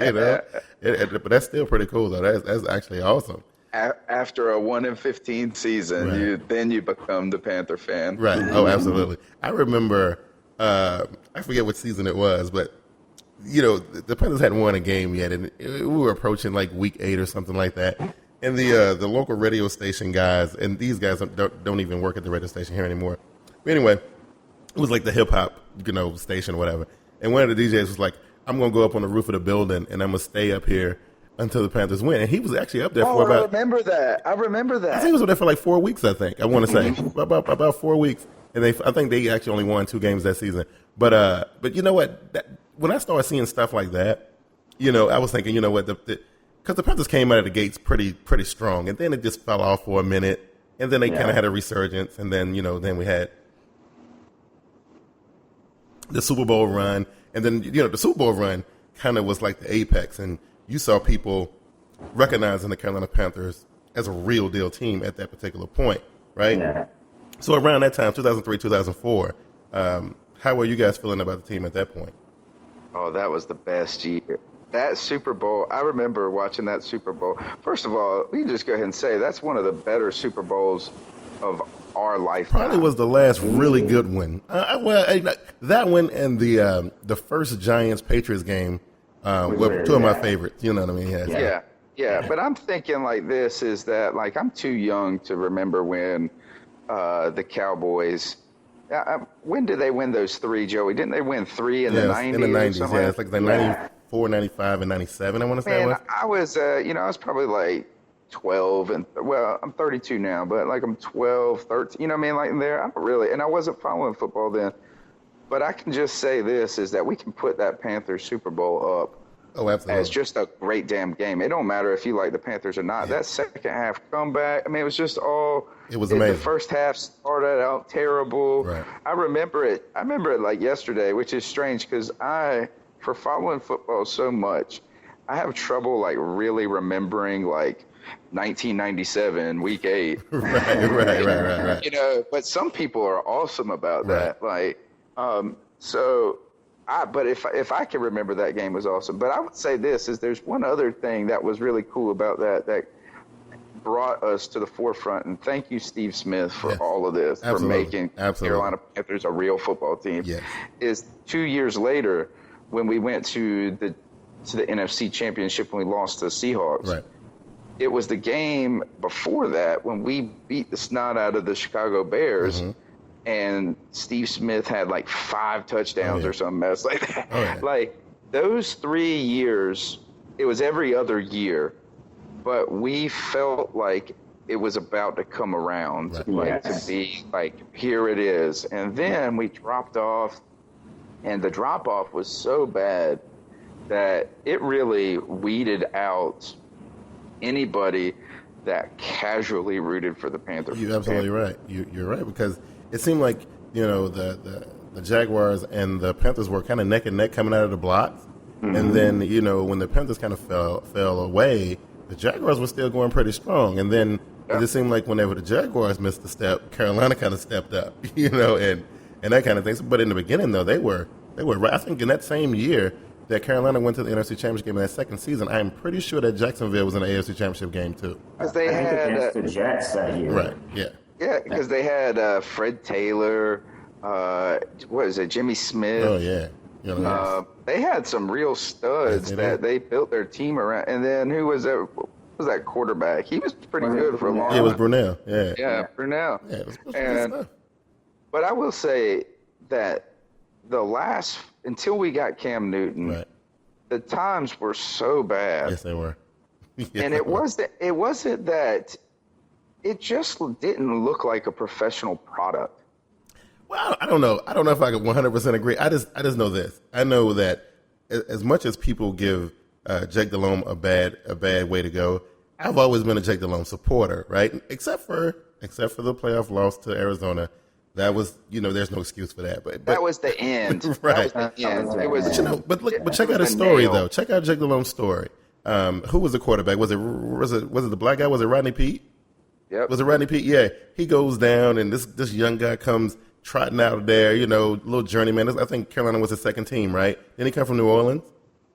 but that's still pretty cool though. That's actually awesome. After a 1-15 season, then you become the Panther fan. Right. Oh, absolutely. I remember. I forget what season it was, but the Panthers hadn't won a game yet, and we were approaching like week 8 or something like that. And the local radio station guys, and these guys don't even work at the radio station here anymore. But anyway, it was like the hip hop, station or whatever. And one of the DJs was like, "I'm gonna go up on the roof of the building, and I'm gonna stay up here until the Panthers win." And he was actually up there for about. I remember that. I think he was up there for like 4 weeks. I think I want to say about 4 weweeks, and I think they actually only won 2 games that season. But you know what? When I started seeing stuff like that, I was thinking, you know what, because the Panthers came out of the gates pretty strong, and then it just fell off for a minute, and then they kind of had a resurgence, and then then we had the Super Bowl run, and then the Super Bowl run kind of was like the apex, and you saw people recognizing the Carolina Panthers as a real deal team at that particular point, right? Yeah. So around that time, 2003, 2004, how were you guys feeling about the team at that point? Oh, that was the best year. That Super Bowl, I remember watching that Super Bowl. First of all, we can just go ahead and say that's one of the better Super Bowls of our lifetime. Probably was the last really good one. That one and the first Giants-Patriots game were 2 of my favorites. You know what I mean? Yeah. But I'm thinking like this is that like I'm too young to remember when the Cowboys. When did they win those 3, Joey? Didn't they win 3 in the 90s? In the 90s, yeah. It's like the 94, 95, and 97, I want to say. Man, I was, I was probably like 12, and I'm 32 now, but like I'm 12, 13, like in there. I don't really, and I wasn't following football then. But I can just say this is that we can put that Panthers Super Bowl up. Oh, absolutely. As just a great damn game. It don't matter if you like the Panthers or not. Yeah. That second half comeback, it was just all. It was amazing. The first half started out terrible. Right. I remember it like yesterday, which is strange because for following football so much, I have trouble like really remembering like 1997 week 8. Right. But some people are awesome about that. Like, but if I can remember, that game was awesome. But I would say there's one other thing that was really cool about that brought us to the forefront. And thank you, Steve Smith, for all of this, for making Carolina Panthers a real football team. Yes. Is 2 years later when we went to the NFC Championship when we lost to the Seahawks. Right. It was the game before that when we beat the snot out of the Chicago Bears. Mm-hmm. And Steve Smith had like 5 touchdowns or some mess like that. Oh, yeah. Like those 3 years, it was every other year, but we felt like it was about to come around, to be like, here it is. And then we dropped off, and the drop off was so bad that it really weeded out anybody that casually rooted for the Panthers. You're absolutely right. You're right, because it seemed like, the Jaguars and the Panthers were kind of neck and neck coming out of the blocks. Mm-hmm. And then, when the Panthers kind of fell away, the Jaguars were still going pretty strong. And then it just seemed like whenever the Jaguars missed a step, Carolina kind of stepped up, and that kind of thing. But in the beginning, though, they were right. I think in that same year that Carolina went to the NFC Championship game in that second season, I am pretty sure that Jacksonville was in the AFC Championship game, too. Because they had against the Jets that year. Right, yeah. Yeah, because they had Fred Taylor, Jimmy Smith. Oh, yeah. They had some real studs that they built their team around. And then who was that? was that quarterback? He was pretty good for a long time. Yeah, it was Brunel. Yeah. Yeah, Brunel. Yeah, it was good And stuff. but I will say that until we got Cam Newton, Right. the times were so bad. Yes, they were. Yes, And they it were. wasn't that it just didn't look like a professional product. Well, I don't know. I don't know if I could 100% agree. I just know this. I know that as much as people give Jake Delhomme a bad way to go, I've always been a Jake Delhomme supporter, right? Except for the playoff loss to Arizona. That was, there's no excuse for that. But That was the end. Right. That was the end. It was, but check out his story though. Check out Jake Delhomme's story. Who was the quarterback? Was it the black guy? Was it Rodney Peete? Yep. Was it Rodney Peete? Yeah. He goes down, and this young guy comes trotting out of there. Little journeyman. I think Carolina was his second team, right? Didn't he come from New Orleans?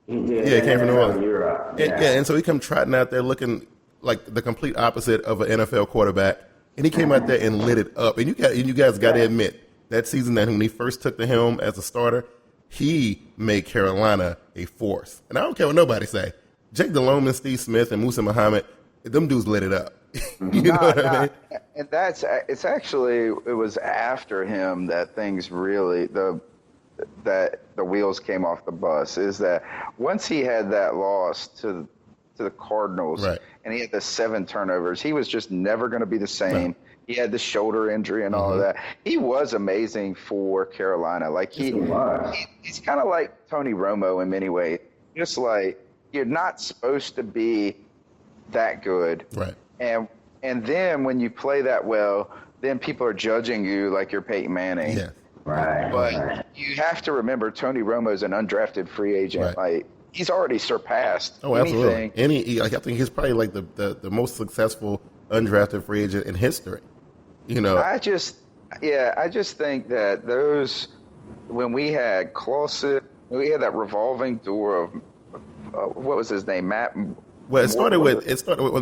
He did. Yeah, he came from New Orleans. Europe. And so he come trotting out there looking like the complete opposite of an NFL quarterback, and he came out there and lit it up. And you guys got to admit that season that when he first took the helm as a starter, he made Carolina a force. And I don't care what nobody say. Jake Delhomme and Steve Smith and Musa Muhammad, them dudes lit it up. You know what I mean? And it was after him that things really that the wheels came off the bus. Is that once he had that loss to the Cardinals, right, and he had the 7 turnovers, he was just never going to be the same. Right. He had the shoulder injury and all of that. He was amazing for Carolina. Like he's kind of like Tony Romo in many ways. Just like you're not supposed to be that good. Right. And then when you play that well, then people are judging you like you're Peyton Manning. Yeah. Right. But you have to remember Tony Romo's an undrafted free agent. Right. Like he's already surpassed absolutely. anything. I think he's probably like the most successful undrafted free agent in history. I just think that when we had Clausen, we had that revolving door of what was his name, Matt. Well, it started when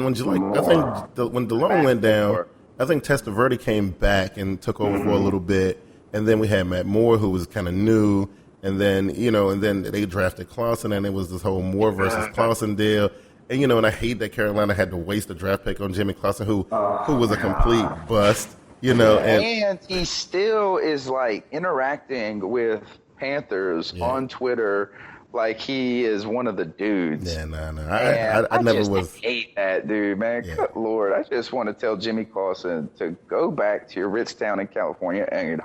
when Delhomme went down. I think Testaverde came back and took over for a little bit, and then we had Matt Moore, who was kind of new, and then they drafted Clausen, and it was this whole Moore versus Clausen deal. And and I hate that Carolina had to waste a draft pick on Jimmy Clausen, who was a complete bust. And he still is like interacting with Panthers on Twitter like he is one of the dudes. Yeah, no. I never was. Hate that dude, man. Yeah. Good Lord. I just want to tell Jimmy Clausen to go back to your rich town in California and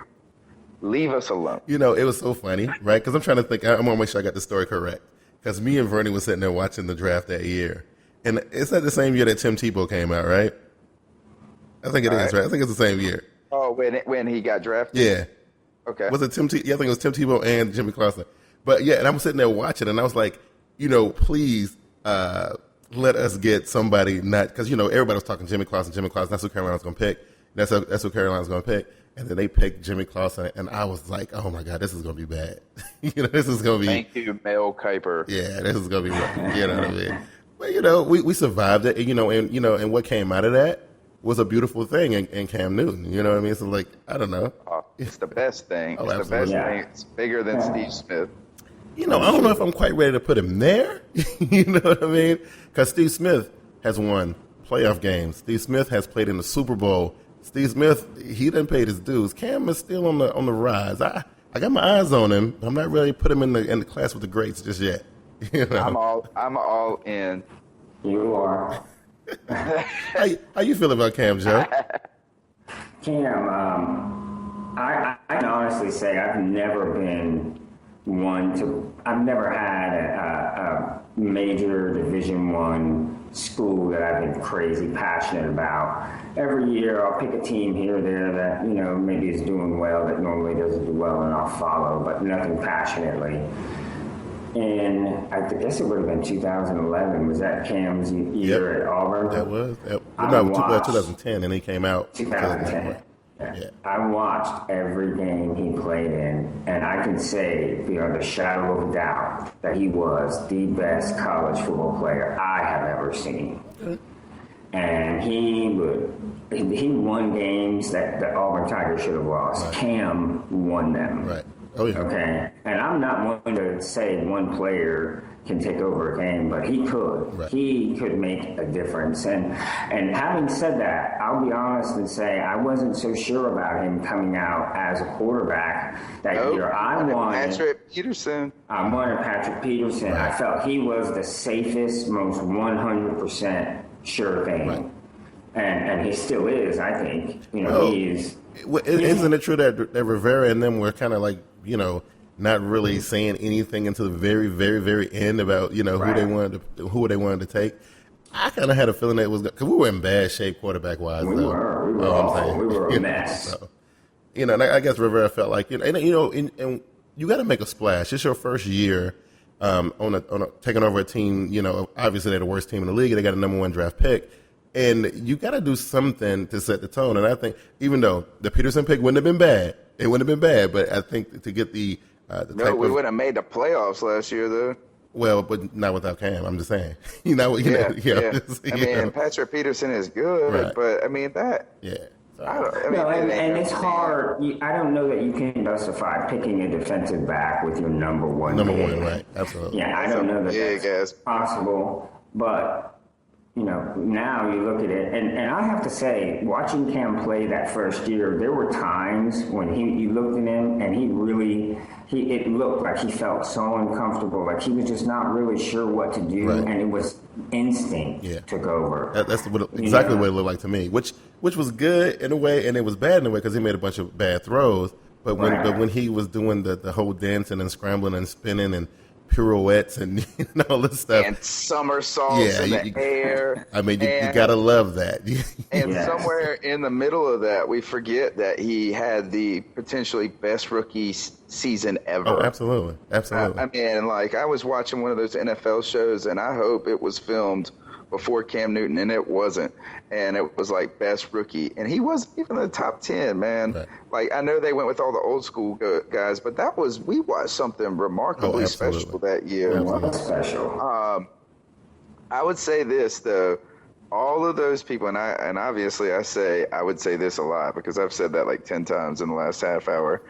leave us alone. It was so funny, right? Because I'm trying to think. I want to make sure I got the story correct. Because me and Vernie was sitting there watching the draft that year. And it's not the same year that Tim Tebow came out, right? I think it is, right? I think it's the same year. Oh, when he got drafted? Yeah. Okay. Was it Tim Tebow? Yeah, I think it was Tim Tebow and Jimmy Clausen. But yeah, and I'm sitting there watching, and I was like, please let us get somebody not, because everybody was talking Jimmy Clausen. That's who Carolina's going to pick. That's who Carolina's going to pick. And then they picked Jimmy Clausen, and I was like, oh my God, this is going to be bad. This is going to be. Thank you, Mel Kiper. Yeah, this is going to be rough. You know what I mean? But we survived it. And what came out of that was a beautiful thing in Cam Newton. You know what I mean? So like, I don't know. It's the best thing. Oh, it's the absolutely. best thing. It's bigger than Steve Smith. I don't know if I'm quite ready to put him there. You know what I mean? Because Steve Smith has won playoff games. Steve Smith has played in the Super Bowl. Steve Smith, he done paid his dues. Cam is still on the rise. I got my eyes on him. I'm not really put him in the class with the greats just yet. I'm all in. You are. How you feel about Cam, Joe? Cam, I can honestly say I've never been I've never had a major Division I school that I've been crazy passionate about. Every year I'll pick a team here or there that, maybe is doing well that normally doesn't do well, and I'll follow, but nothing passionately. And I guess it would have been 2011. Was that Cam's year at Auburn? That was. 2010, and he came out. 2010. Yeah. I watched every game he played in, and I can say, beyond a shadow of doubt, that he was the best college football player I have ever seen. And he won games that the Auburn Tigers should have lost. Right. Cam won them. Right. Oh, yeah. Okay. And I'm not one to say one player can take over a game, but he could. Right. He could make a difference. And having said that, I'll be honest and say I wasn't so sure about him coming out as a quarterback that year. I wanted Patrick Peterson. Patrick Peterson. Right. I felt he was the safest, most 100% sure thing. Right. And he still is, I think. He is. Isn't it true that Rivera and them were kind of like, not really saying anything until the very, very, very end about, who they wanted to take? I kind of had a feeling that it was because we were in bad shape quarterback wise. We were a mess. So, and I guess Rivera felt like, and you got to make a splash. It's your first year on taking over a team. Obviously they're the worst team in the league. They got a number 1 draft pick. And you got to do something to set the tone. And I think even though the Peterson pick wouldn't have been bad, but I think to get the No, we would have made the playoffs last year, though. Well, but not without Cam. I'm just saying. I mean, Patrick Peterson is good, Right. but I mean that. Yeah. And it's hard. I don't know that you can justify picking a defensive back with your number 1 Number pick. 1, right? Absolutely. Yeah, I don't know that Big that's ass. possible, but now you look at it, and I have to say, watching Cam play that first year, there were times when you looked at him and it looked like he felt so uncomfortable, like he was just not really sure what to do, Right. and it was instinct took over. That's exactly what it looked like to me, which was good in a way, and it was bad in a way because he made a bunch of bad throws. But when he was doing the whole dancing and scrambling and spinning and pirouettes and all this stuff And somersaults in the air. I mean, you gotta love that. And somewhere in the middle of that, we forget that he had the potentially best rookie season ever. Oh, absolutely. I mean, like, I was watching one of those NFL shows, and I hope it was filmed before Cam Newton, and it wasn't. And it was like best rookie, and he wasn't even in the top 10, man. Right. Like, I know they went with all the old school guys, but we watched something remarkably special that year. What's special? I would say this though, all of those people, and obviously I would say this a lot because I've said that like 10 times in the last half hour.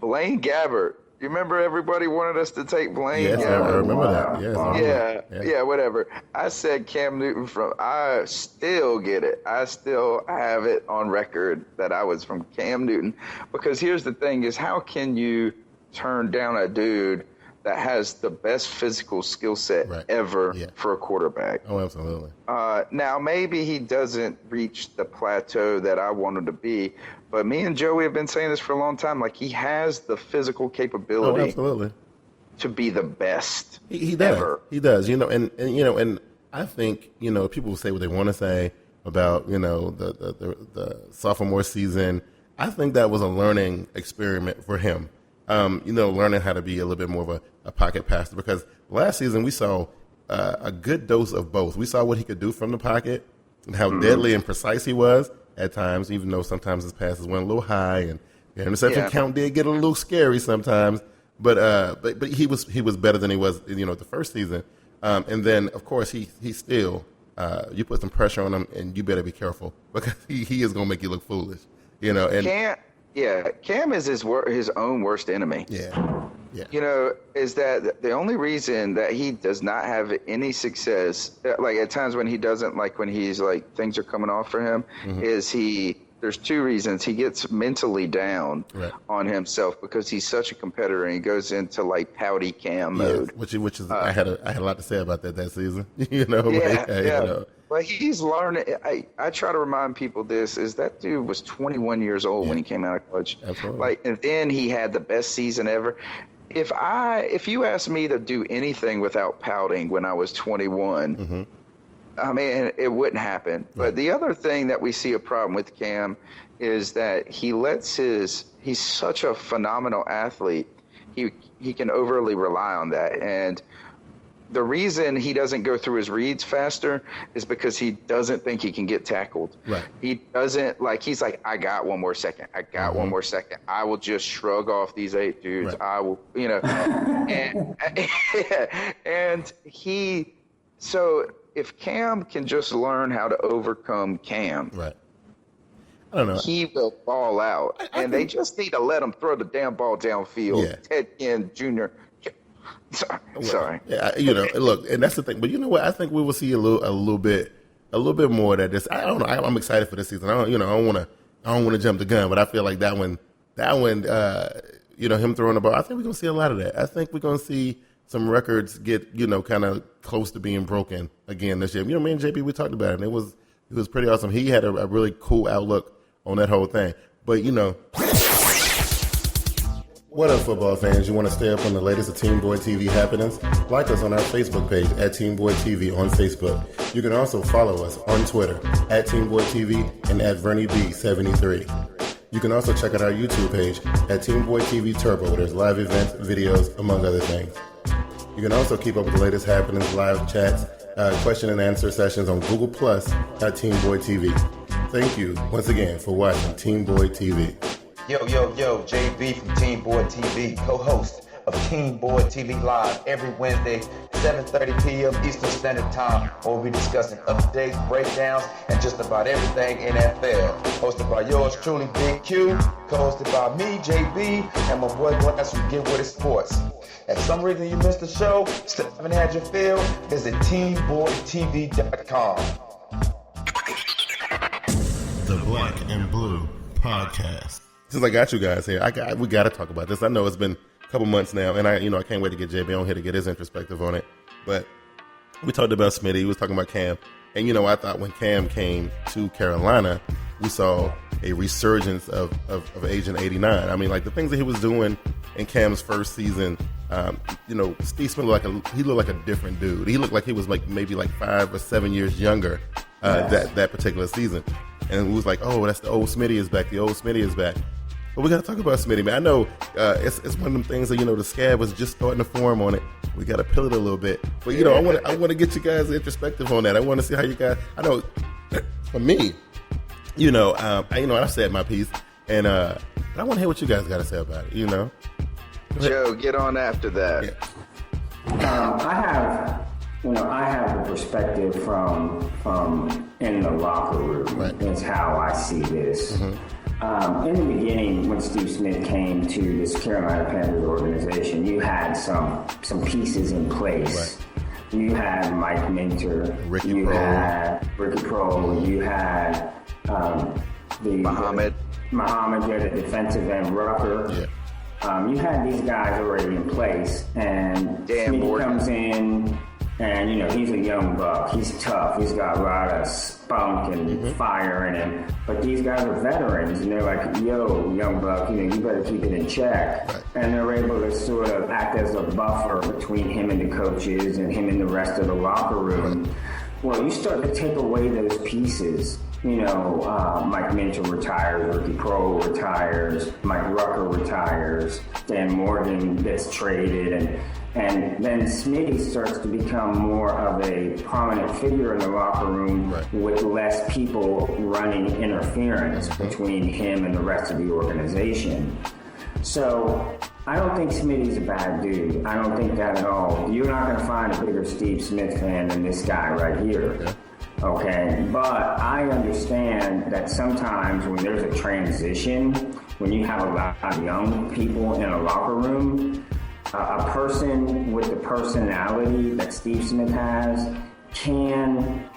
Blaine Gabbert. You remember everybody wanted us to take Blaine? Yes, Gabbert? I remember that. Yes, Yeah, whatever. I said Cam Newton I still get it. I still have it on record that I was from Cam Newton. Because here's the thing is, how can you turn down a dude that has the best physical skill set ever for a quarterback? Oh, absolutely. Now, maybe he doesn't reach the plateau that I want him to be, but me and Joey have been saying this for a long time. Like, he has the physical capability to be the best. He does. Ever. He does. And I think people will say what they want to say about the sophomore season. I think that was a learning experiment for him. Learning how to be a little bit more of a pocket passer, because last season we saw a good dose of both. We saw what he could do from the pocket and how deadly and precise he was at times, even though sometimes his passes went a little high and the interception count did get a little scary sometimes. But he was better than he was the first season. And then of course he still you put some pressure on him, and you better be careful because he is going to make you look foolish. Cam is his own worst enemy. Yeah. Is that the only reason that he does not have any success, like at times when he doesn't, like when he's like things are coming off for him, is there's two reasons. He gets mentally down on himself because he's such a competitor, and he goes into like pouty Cam mode. Which is I had a lot to say about that season. But he's learning. I try to remind people this is that dude was 21 years old when he came out of college. Absolutely. And then he had the best season ever. If you asked me to do anything without pouting when I was 21, I mean, it wouldn't happen. But the other thing that we see a problem with Cam is that he's such a phenomenal athlete. He can overly rely on that. And the reason he doesn't go through his reads faster is because he doesn't think he can get tackled. Right. He doesn't he's like, I got one more second. I got one more second. I will just shrug off these 8 dudes. Right. I will, and so if Cam can just learn how to overcome Cam. Right. I don't know. He will ball out, and they just need to let him throw the damn ball downfield. Yeah. Ted Ginn Jr. Sorry. Yeah, look, and that's the thing. But you know what? I think we will see a little bit more of that. I don't know. I'm excited for this season. I don't want to jump the gun, but I feel like that one, him throwing the ball. I think we're gonna see a lot of that. I think we're gonna see some records get, kind of close to being broken again this year. Me and JB, we talked about it, and it was pretty awesome. He had a really cool outlook on that whole thing. But what up, football fans? You want to stay up on the latest of Team Boyd TV happenings? Like us on our Facebook page at Team Boyd TV on Facebook. You can also follow us on Twitter at Team Boyd TV and at VernieB73. You can also check out our YouTube page at Team Boyd TV Turbo. There's live events, videos, among other things. You can also keep up with the latest happenings, live chats, question and answer sessions on Google Plus at Team Boyd TV. Thank you once again for watching Team Boyd TV. Yo, JB from Team Boyd TV, co-host of Team Boyd TV Live every Wednesday, 7:30 p.m. Eastern Standard Time, where we'll be discussing updates, breakdowns, and just about everything NFL. Hosted by yours truly, Big Q, co-hosted by me, JB, and my boy Glass from Get With It Sports. If some reason you missed the show, still haven't had your fill, visit TeamBoydTV.com. The Black and Blue Podcast. Since I got you guys here, we got to talk about this. I know it's been a couple months now, and I can't wait to get JB on here to get his introspective on it. But we talked about Smitty. He was talking about Cam. And, I thought when Cam came to Carolina, we saw a resurgence of Agent 89. I mean, like the things that he was doing in Cam's first season, Steve Smith looked like a different dude. He looked like he was maybe 5 or 7 years younger that particular season. And it was like, oh, that's the old Smitty is back. The old Smitty is back. But we got to talk about Smitty, man. I know it's one of them things that, the scab was just starting to form on it. We got to peel it a little bit. But, I want to get you guys' introspective on that. I want to see how you guys, I know for me, I said my piece, and I want to hear what you guys got to say about it, Joe, get on after that. Yeah. I have a perspective from in the locker room. Right. Is how I see this. Mm-hmm. In the beginning, when Steve Smith came to this Carolina Panthers organization, you had some pieces in place. Right. You had Mike Minter, Ricky had Ricky Prohl, you had Muhammad, the defensive end Rucker. Yeah. You had these guys already in place, and Dan Smitty Morgan comes in, and he's a young buck. He's tough. He's got a lot of spunk and fire in him. But these guys are veterans, and they're like, "Yo, young buck, you better keep it in check." Right. And they're able to sort of act as a buffer between him and the coaches, and him and the rest of the locker room. Right. Well, you start to take away those pieces. Mike Minter retires, Ricky Prohl retires, Mike Rucker retires, Dan Morgan gets traded, and then Smitty starts to become more of a prominent figure in the locker room. Right. With less people running interference between him and the rest of the organization. So I don't think Smitty's a bad dude. I don't think that at all. You're not going to find a bigger Steve Smith fan than this guy right here. Okay, but I understand that sometimes when there's a transition, when you have a lot of young people in a locker room, a person with the personality that Steve Smith has can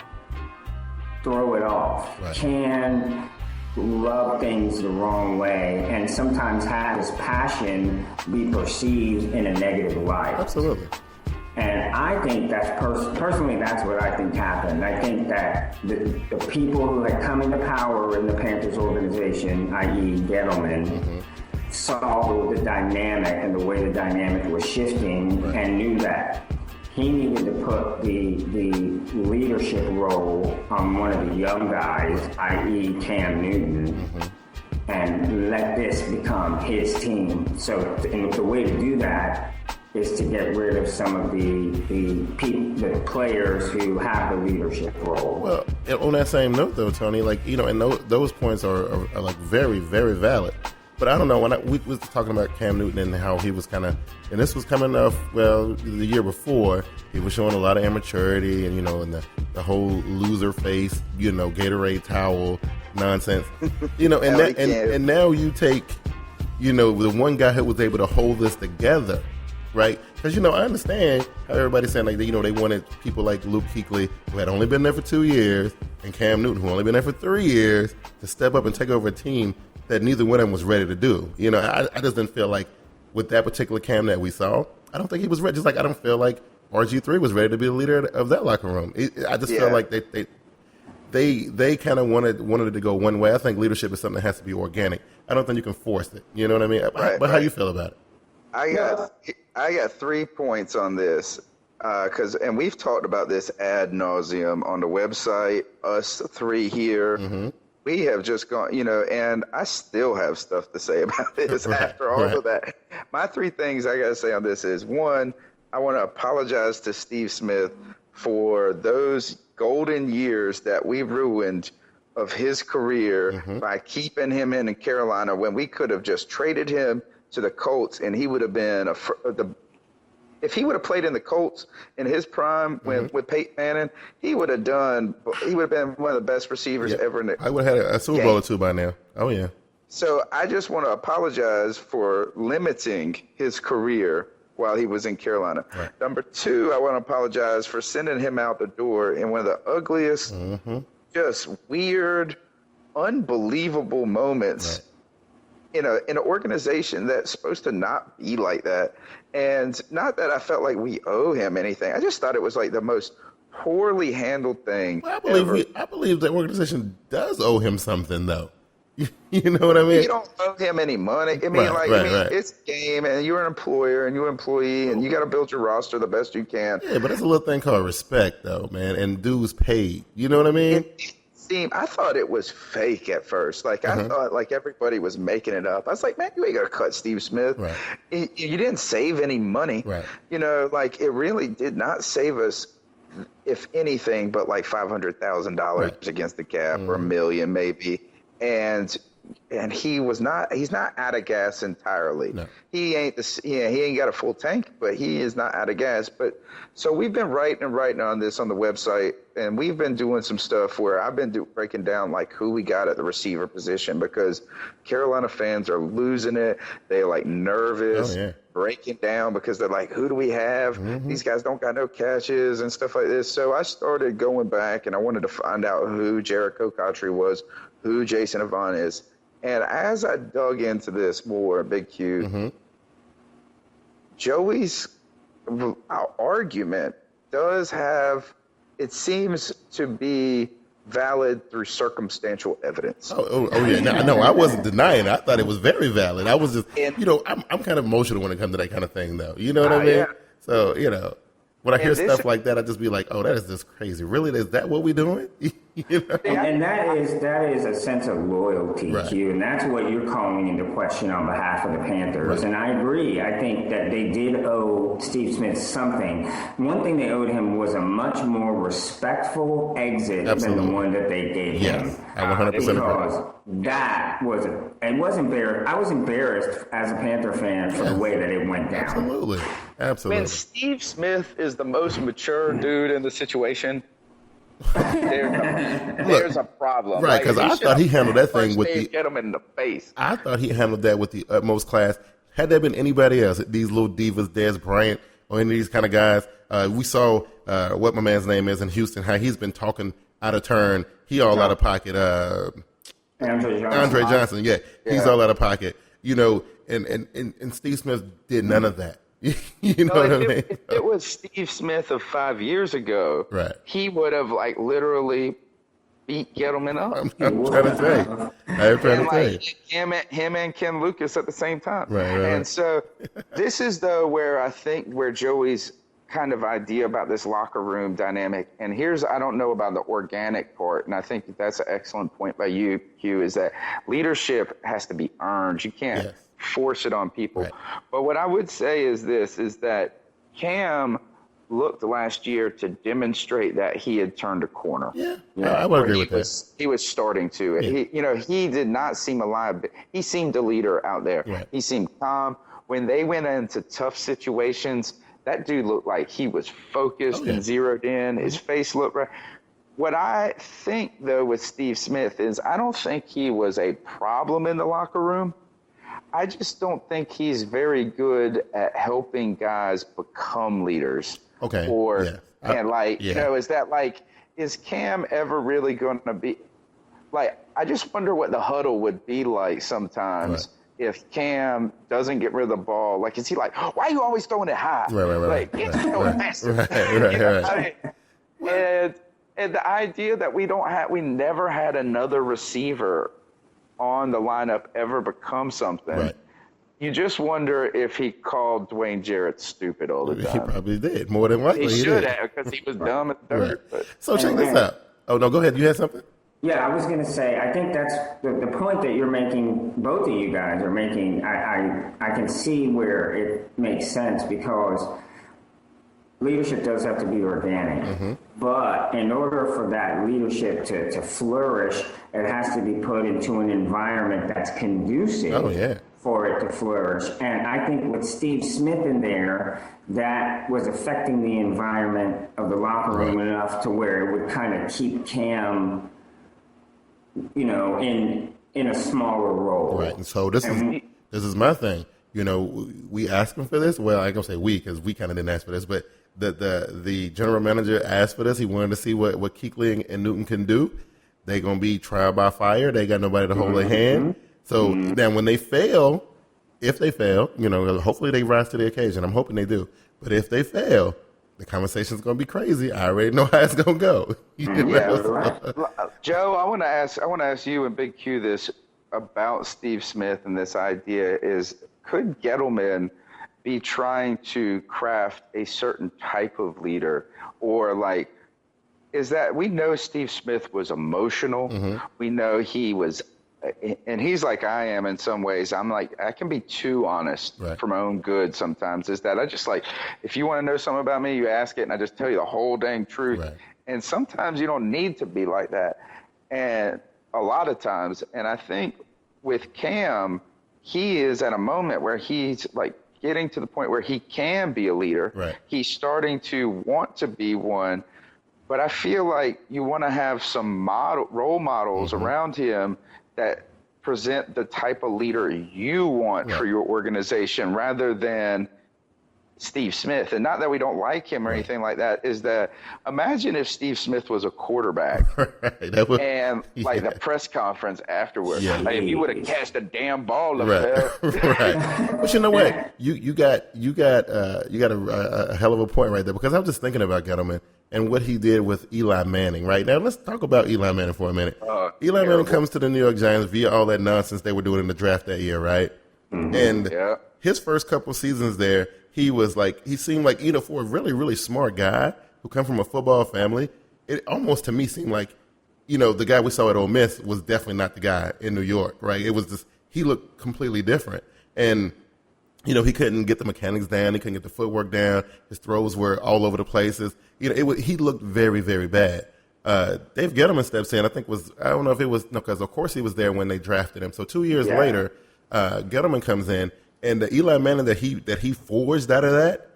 throw it off, right. Can rub things the wrong way, and sometimes have his passion be perceived in a negative light. Absolutely. And I think that's personally, that's what I think happened. I think that the people who had come into power in the Panthers organization, i.e. Gettleman, saw the dynamic and the way the dynamic was shifting, right. And knew that he needed to put the leadership role on one of the young guys, i.e. Cam Newton, and let this become his team. So and the way to do that is to get rid of some of the players who have the leadership role. Well, on that same note, though, Tony, and those points are very, very valid. But I don't know, we was talking about Cam Newton and how he was kind of, and this was coming off, the year before, he was showing a lot of immaturity and, and the whole loser face, Gatorade towel, nonsense. You know, and No, that, he can't. and now you take, you know, the one guy who was able to hold this together, right? Because, you know, I understand how everybody's saying, like, you know, they wanted people like Luke Kuechly, who had only been there for 2 years, and Cam Newton, who only been there for 3 years, to step up and take over a team that neither one of them was ready to do. You know, I just didn't feel like with that particular Cam that we saw, I don't think he was ready. Just like I don't feel like RG3 was ready to be the leader of that locker room. I just feel like they kind of wanted it to go one way. I think leadership is something that has to be organic. I don't think you can force it. You know what I mean? But how you feel about it? I got 3 points on this and we've talked about this ad nauseum on the website. Us three here, we have just gone, you know, and I still have stuff to say about this after all of that. My 3 things I got to say on this is, one, I want to apologize to Steve Smith for those golden years that we ruined of his career by keeping him in Carolina when we could have just traded him to the Colts, and he would have been if he would have played in the Colts in his prime with Peyton Manning, he would have been one of the best receivers ever. I would have had a Super Bowl or 2 by now. Oh yeah. So I just want to apologize for limiting his career while he was in Carolina. Right. Number 2, I want to apologize for sending him out the door in one of the ugliest, just weird, unbelievable moments in an organization that's supposed to not be like that. And not that I felt like we owe him anything. I just thought it was like the most poorly handled thing. Well, I believe the organization does owe him something, though. You know what I mean? You don't owe him any money. I mean, it's a game, and you're an employer, and you're an employee, and you got to build your roster the best you can. Yeah, but it's a little thing called respect, though, man, and dues paid. You know what I mean? I thought it was fake at first. Like, I thought, like, everybody was making it up. I was like, man, you ain't going to cut Steve Smith. Right. You didn't save any money. Right. You know, like, it really did not save us, if anything, but like $500,000 against the cap, or $1 million maybe. And he's not out of gas entirely. No. He ain't got a full tank, but he is not out of gas. But so we've been writing on this on the website, and we've been doing some stuff where I've been breaking down like who we got at the receiver position, because Carolina fans are losing it. They're like nervous, breaking down, because they're like, who do we have? These guys don't got no catches and stuff like this. So I started going back, and I wanted to find out who Jericho Cotchery was, who Jason Avant is. And as I dug into this more, Big Q, Joey's argument does have, it seems to be valid through circumstantial evidence. Oh yeah. No, I wasn't denying it. I thought it was very valid. I was just, you know, I'm kind of emotional when it comes to that kind of thing, though. You know what I mean? Yeah. So, you know, when I hear stuff like that, I just be like, oh, that is just crazy. Really? Is that what we're doing? You know? And that is a sense of loyalty, Q, and that's what you're calling into question on behalf of the Panthers. And I agree. I think that they did owe Steve Smith something. One thing they owed him was a much more respectful exit than the one that they gave him. I 100% agree. Because that was I was embarrassed as a Panther fan for the way that it went down. Absolutely. When Steve Smith is the most mature dude in the situation, there's a problem, right? Because I thought he handled that thing with get him in the face. I thought he handled that with the utmost class. Had there been anybody else, these little divas, Dez Bryant, or any of these kind of guys, we saw what my man's name is in Houston, how he's been talking out of turn. He all out of pocket. Andre Johnson, he's all out of pocket. You know, and Steve Smith did none of that. You know what I mean? If it was Steve Smith of 5 years ago, he would have like literally beat Gettleman up. I'm trying to tell you. Him and Ken Lucas at the same time. Right. And so this is where I think where Joey's kind of idea about this locker room dynamic. And I don't know about the organic part, and I think that's an excellent point by you, Hugh, is that leadership has to be earned. You can't force it on people. Right. But what I would say is that Cam looked last year to demonstrate that he had turned a corner. I would agree with that. He was starting to. He did not seem alive. He seemed a leader out there. Right. He seemed calm. When they went into tough situations, that dude looked like he was focused and zeroed in. His face looked right. what I think, though, with Steve Smith is I don't think he was a problem in the locker room. I just don't think he's very good at helping guys become leaders. Okay. Or, yeah. Is Cam ever really going to be, I just wonder what the huddle would be like sometimes if Cam doesn't get rid of the ball. Like, is he like, why are you always throwing it high? Right. And the idea that we never had another receiver on the lineup ever become something. Right. You just wonder if he called Dwayne Jarrett stupid all the time. He probably did, more than likely. He should have, because he was dumb and dirt. Right. So check this out. Oh, no, go ahead. You had something? Yeah, I was going to say, I think that's the point that you're making, both of you guys are making. I can see where it makes sense, because leadership does have to be organic. Mm-hmm. But in order for that leadership to flourish, it has to be put into an environment that's conducive for it to flourish. And I think with Steve Smith in there, that was affecting the environment of the locker room enough to where it would kind of keep Cam, in a smaller role. Right. And so this is my thing. We asked him for this. Well, I ain't gonna say we, because we kind of didn't ask for this, but the general manager asked for this. He wanted to see what Kuechly and Newton can do. They're gonna be trial by fire. They got nobody to hold their hand. So then when they fail, if they fail, hopefully they rise to the occasion. I'm hoping they do. But if they fail, the conversation's going to be crazy. I already know how it's going to go. Joe, I want to ask you and Big Q this about Steve Smith, and this idea is, could Gettleman be trying to craft a certain type of leader, or is that, we know Steve Smith was emotional. Mm-hmm. We know he was, and he's like I am in some ways. I'm like, I can be too honest for my own good sometimes. Is that I just if you want to know something about me, you ask it, and I just tell you the whole dang truth. Right. And sometimes you don't need to be like that. And a lot of times, and I think with Cam, he is at a moment where he's getting to the point where he can be a leader. Right. He's starting to want to be one. But I feel like you want to have some role models around him that present the type of leader you want for your organization, rather than Steve Smith. And not that we don't like him or anything like that, is that imagine if Steve Smith was a quarterback and the press conference afterwards, if you would have cast a damn ball up there. Right. But you know what? You got a hell of a point right there, because I'm just thinking about Gettleman and what he did with Eli Manning. Right now, let's talk about Eli Manning for a minute. Eli Manning comes to the New York Giants via all that nonsense they were doing in the draft that year, right? Mm-hmm. And his first couple seasons there, he seemed like, for a really, really smart guy who come from a football family, it almost to me seemed like, the guy we saw at Ole Miss was definitely not the guy in New York, right? It was just, he looked completely different. And, he couldn't get the mechanics down. He couldn't get the footwork down. His throws were all over the places. He looked very, very bad. Dave Gettleman steps in, I don't know if it was, because of course he was there when they drafted him. So 2 years later, Gettleman comes in, and the Eli Manning that he forged out of that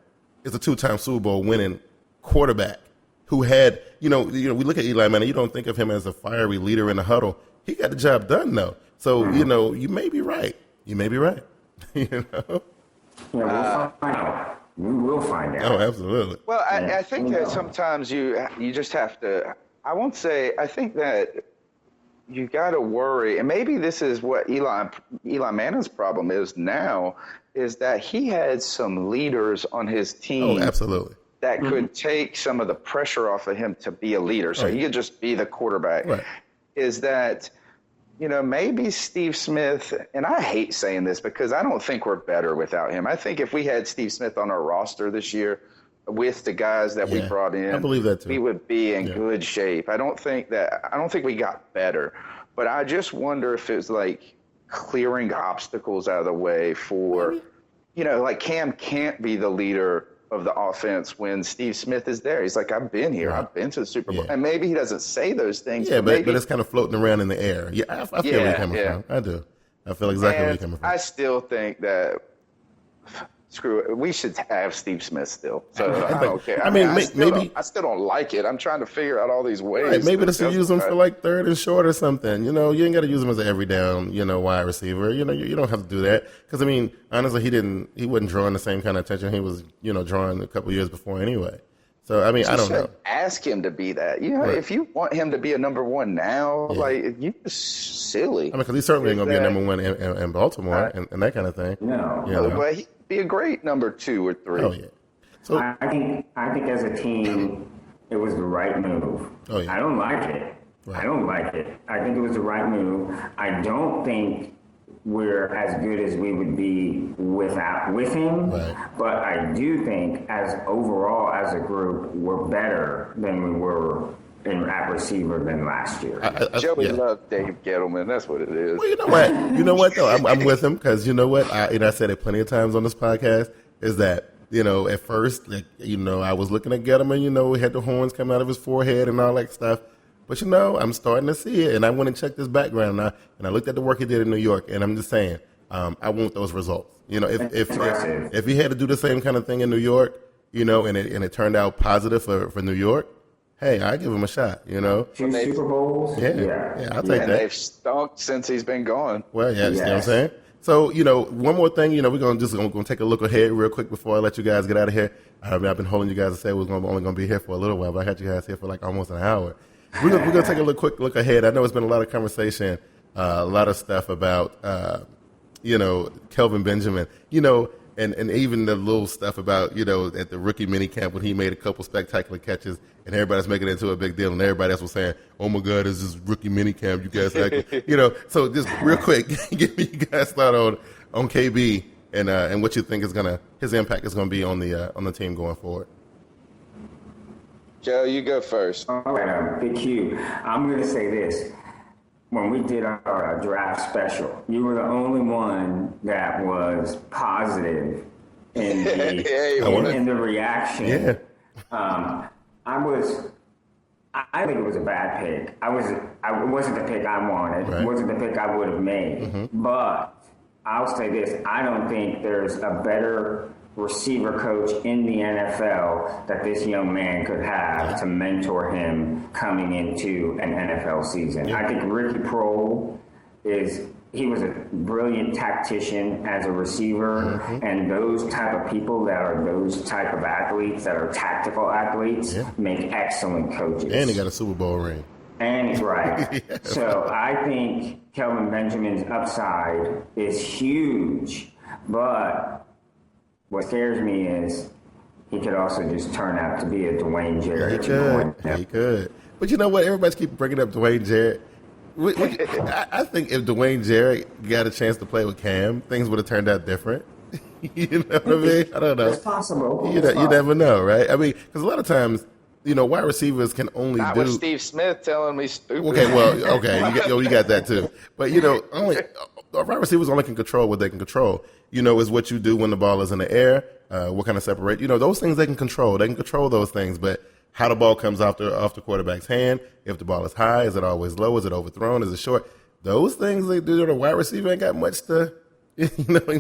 is a 2-time Super Bowl winning quarterback who had, we look at Eli Manning, you don't think of him as a fiery leader in the huddle. He got the job done, though. So, you may be right. You may be right. Yeah, we'll find out. We will find out. Oh, absolutely. Well, I think that sometimes you just have to, I think that you got to worry, and maybe this is what Eli Manning's problem is now, is that he had some leaders on his team. Oh, absolutely. That could take some of the pressure off of him to be a leader. So he could just be the quarterback. Right. Is that, maybe Steve Smith, and I hate saying this because I don't think we're better without him. I think if we had Steve Smith on our roster this year with the guys that we brought in, I believe that too. We would be in good shape. I don't think we got better, but I just wonder if it's clearing obstacles out of the way for, Cam can't be the leader of the offense when Steve Smith is there. He's like, I've been here. I've been to the Super Bowl. And maybe he doesn't say those things. Yeah, but it's kind of floating around in the air. Yeah, I feel where you're coming from. I do. I feel exactly where you're coming from. I still think that screw it. We should have Steve Smith still. So I don't care. I still don't like it. I'm trying to figure out all these ways. Right, maybe to use him for like third and short or something. You know, you ain't got to use him as an every down, wide receiver. You know, you don't have to do that. Because, I mean, honestly, he wasn't drawing the same kind of attention he was, drawing a couple years before anyway. So, I mean, I don't know. Ask him to be that. Right. If you want him to be a number one now, you're just silly. I mean, because he certainly ain't going to be a number one in Baltimore and that kind of thing. No, but he'd be a great number 2 or 3. Oh, yeah. So I think as a team, it was the right move. Oh, yeah. I don't like it. Right. I don't like it. I think it was the right move. I don't think we're as good as we would be with him, but I do think overall as a group, we're better than we were at receiver than last year. Joey loved Dave Gettleman. That's what it is. Well, you know what? You know what, though? I'm with him because you know what? I said it plenty of times on this podcast, is that, at first, I was looking at Gettleman, he had the horns coming out of his forehead and all that stuff. But, I'm starting to see it, and I went and checked his background now, and I looked at the work he did in New York, and I'm just saying, I want those results. If he had to do the same kind of thing in New York, and it turned out positive for New York, hey, I give him a shot, 2 Super Bowls? Yeah, I'll take that. They've stunk since he's been gone. Well, yeah, you know what I'm saying? So, one more thing, we're going to take a look ahead real quick before I let you guys get out of here. I've been holding you guys to say we're only going to be here for a little while, but I had you guys here for like almost an hour. We're going to take a quick look ahead. I know it's been a lot of conversation, a lot of stuff about, Kelvin Benjamin, and even the little stuff about, at the rookie minicamp when he made a couple spectacular catches and everybody's making it into a big deal and everybody else was saying, oh, my God, this is rookie minicamp. You guys acting, So just real quick, give me you guys thought on KB and what you think his impact is going to be on the team going forward. Joe, you go first. All right, Big Q. I'm going to say this. When we did our draft special, you were the only one that was positive in the reaction. Yeah. I think it was a bad pick. It wasn't the pick I wanted. Right. It wasn't the pick I would have made. Mm-hmm. But I'll say this. I don't think there's a better receiver coach in the NFL that this young man could have to mentor him coming into an NFL season. Yeah. I think Ricky Prohl he was a brilliant tactician as a receiver, and those type of people that are those type of athletes that are tactical athletes make excellent coaches. And he got a Super Bowl ring. And he's right. Yeah. So I think Kelvin Benjamin's upside is huge, but what scares me is he could also just turn out to be a Dwayne Jarrett. He could. But you know what? Everybody's keep bringing up Dwayne Jarrett. I think if Dwayne Jarrett got a chance to play with Cam, things would have turned out different. You know what I mean? I don't know. It's possible. You never know, right? I mean, because a lot of times, wide receivers can only Not with Steve Smith telling me stupid. Okay, you got that too. But, only wide receivers only can control what they can control. Is what you do when the ball is in the air, what kind of separate. Those things they can control. They can control those things, but how the ball comes off the quarterback's hand, if the ball is high, is it always low, is it overthrown, is it short? Those things they do to the wide receiver ain't got much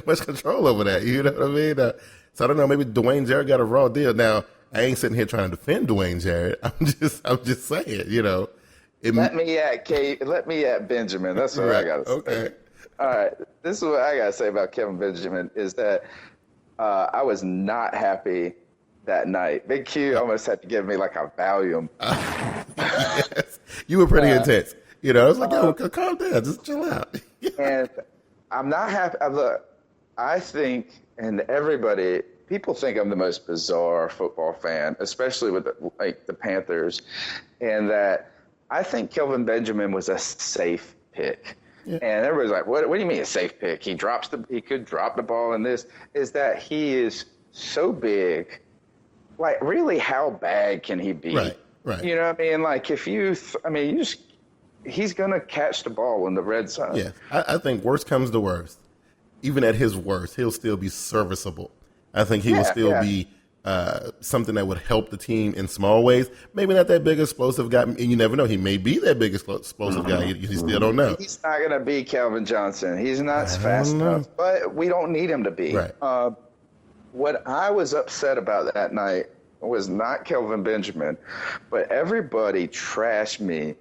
much control over that. You know what I mean? So I don't know. Maybe Dwayne Jarrett got a raw deal. Now I ain't sitting here trying to defend Dwayne Jarrett. I'm just saying. Let me at Benjamin. That's what I got to say. Okay. All right. This is what I got to say about Kevin Benjamin is that I was not happy that night. Big Q almost had to give me like a Valium. Yes. You were pretty intense. I was like, yo, calm down. Just chill out. And I'm not happy. Look, I think, and people think I'm the most bizarre football fan, especially with the Panthers, and that I think Kelvin Benjamin was a safe pick. Yeah. And everybody's like, what do you mean a safe pick? He could drop the ball in this. Is that he is so big. Like, really, how bad can he be? Right. You know what I mean? Like, if he's going to catch the ball in the red zone. Yeah, I think worst comes to worst. Even at his worst, he'll still be serviceable. I think he will still be something that would help the team in small ways. Maybe not that big explosive guy, and you never know. He may be that big explosive guy. You still don't know. He's not going to be Calvin Johnson. He's not fast enough, but we don't need him to be. Right. what I was upset about that night was not Kelvin Benjamin, but everybody trashed me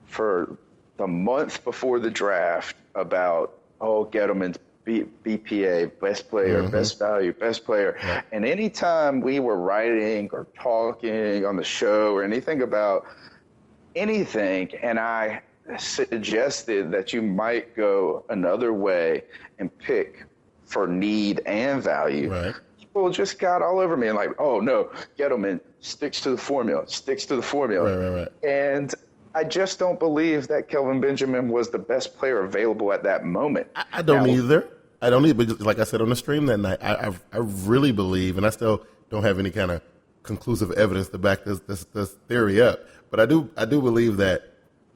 for the month before the draft about, Gettleman's BPA, best player, best value, best player. Yeah. And anytime we were writing or talking on the show or anything about anything, and I suggested that you might go another way and pick for need and value, right, people just got all over me and like, oh no, Gettleman sticks to the formula. Right. And I just don't believe that Kelvin Benjamin was the best player available at that moment. I don't either. But like I said on the stream that night, I really believe, and I still don't have any kind of conclusive evidence to back this theory up, but I do believe that,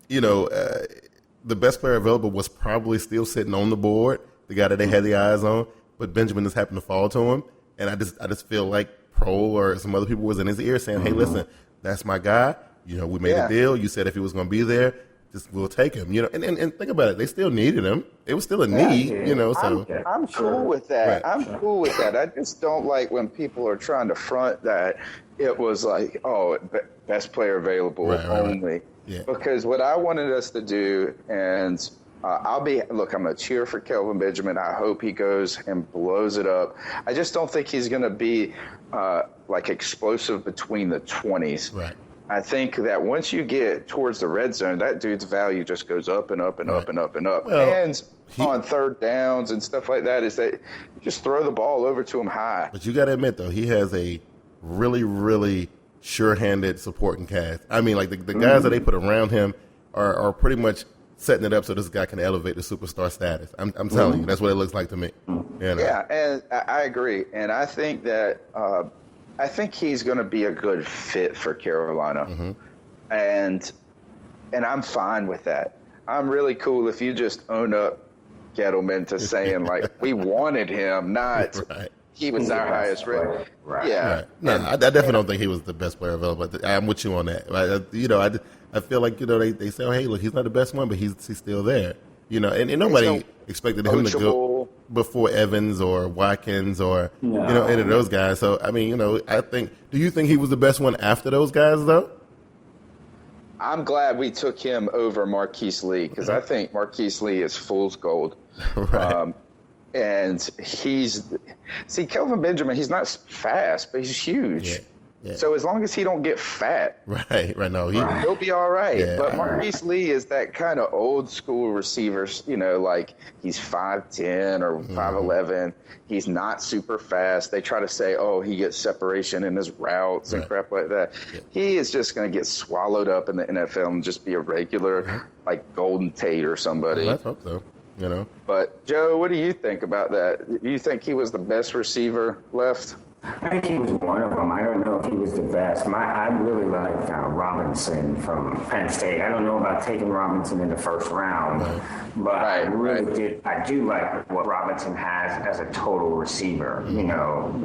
the best player available was probably still sitting on the board, the guy that they had the eyes on, but Benjamin just happened to fall to him, and I just feel like Pro or some other people was in his ear saying, hey, listen, that's my guy. We made a deal. You said if he was going to be there, we'll take him. And think about it. They still needed him. It was still a need. So I'm cool with that. Right. I'm cool with that. I just don't like when people are trying to front that it was like, best player available only. Right. Yeah. Because what I wanted us to do, and I'm going to cheer for Kelvin Benjamin. I hope he goes and blows it up. I just don't think he's going to be explosive between the 20s. Right. I think that once you get towards the red zone, that dude's value just goes up and up and up and up and up. Well, and on third downs and stuff like that, is that you just throw the ball over to him high. But you got to admit, though, he has a really, really sure-handed supporting cast. I mean, like the guys that they put around him are pretty much setting it up so this guy can elevate the superstar status. I'm telling you, that's what it looks like to me. Yeah, and I agree. And I think that I think he's going to be a good fit for Carolina. And I'm fine with that. I'm really cool if you just own up Gettleman to saying, like, we wanted him, not he was our highest rated. Right. Yeah. Right. No, I definitely don't think he was the best player available. But I'm with you on that. Right? I feel like, they say, oh, hey, look, he's not the best one, but he's still there. And nobody expected him to go before Evans or Watkins or, any of those guys. So, I mean, do you think he was the best one after those guys, though? I'm glad we took him over Marquise Lee because I think Marquise Lee is fool's gold. Right. And Kelvin Benjamin, he's not fast, but he's huge. Yeah. Yeah. So as long as he don't get fat, no, he'll be all right. Yeah. But Marquise Lee is that kind of old school receiver, like he's 5'10" or 5'11". He's not super fast. They try to say, he gets separation in his routes and crap like that. Yeah. He is just going to get swallowed up in the NFL and just be a regular, like Golden Tate or somebody. Well, let's hope so. But Joe, what do you think about that? Do you think he was the best receiver left? I think he was one of them. I don't know if he was the best. I really like Robinson from Penn State. I don't know about taking Robinson in the first round, but I really do like what Robinson has as a total receiver.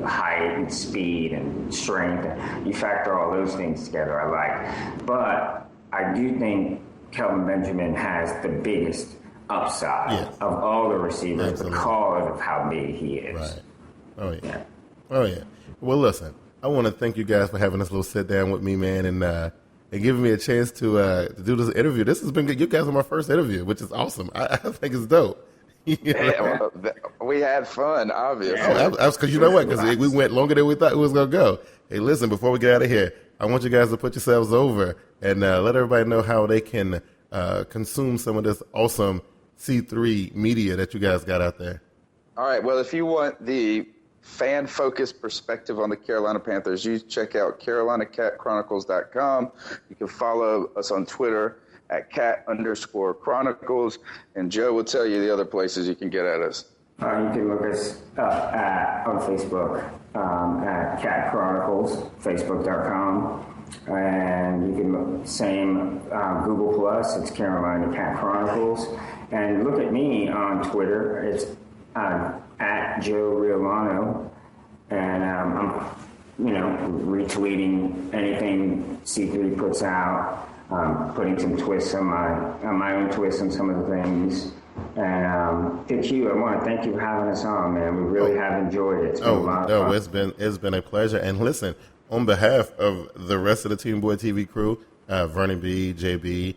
Height and speed and strength. You factor all those things together, I like. But I do think Kelvin Benjamin has the biggest upside of all the receivers because of how big he is. Right. Oh, yeah. Well, listen, I want to thank you guys for having this little sit down with me, man, and giving me a chance to do this interview. This has been good. You guys are my first interview, which is awesome. I think it's dope. We had fun, obviously. Because you know what? Because we went longer than we thought it was going to go. Hey, listen, before we get out of here, I want you guys to put yourselves over and let everybody know how they can consume some of this awesome C3 media that you guys got out there. All right. Well, if you want the fan-focused perspective on the Carolina Panthers, you check out CarolinaCatChronicles.com. You can follow us on Twitter at cat_Chronicles, and Joe will tell you the other places you can get at us. You can look us up on Facebook at Cat Chronicles, Facebook.com. And you can look, Google Plus, it's Carolina Cat Chronicles. And look at me on Twitter, it's at Joe Riolano, and I'm, retweeting anything C3 puts out, putting some twists on my own twists on some of the things, And to Q, I want to thank you for having us on, man. We really have enjoyed it. It's been a lot of fun. It's been a pleasure. And listen, on behalf of the rest of the Team Boy TV crew, Vernon B, JB,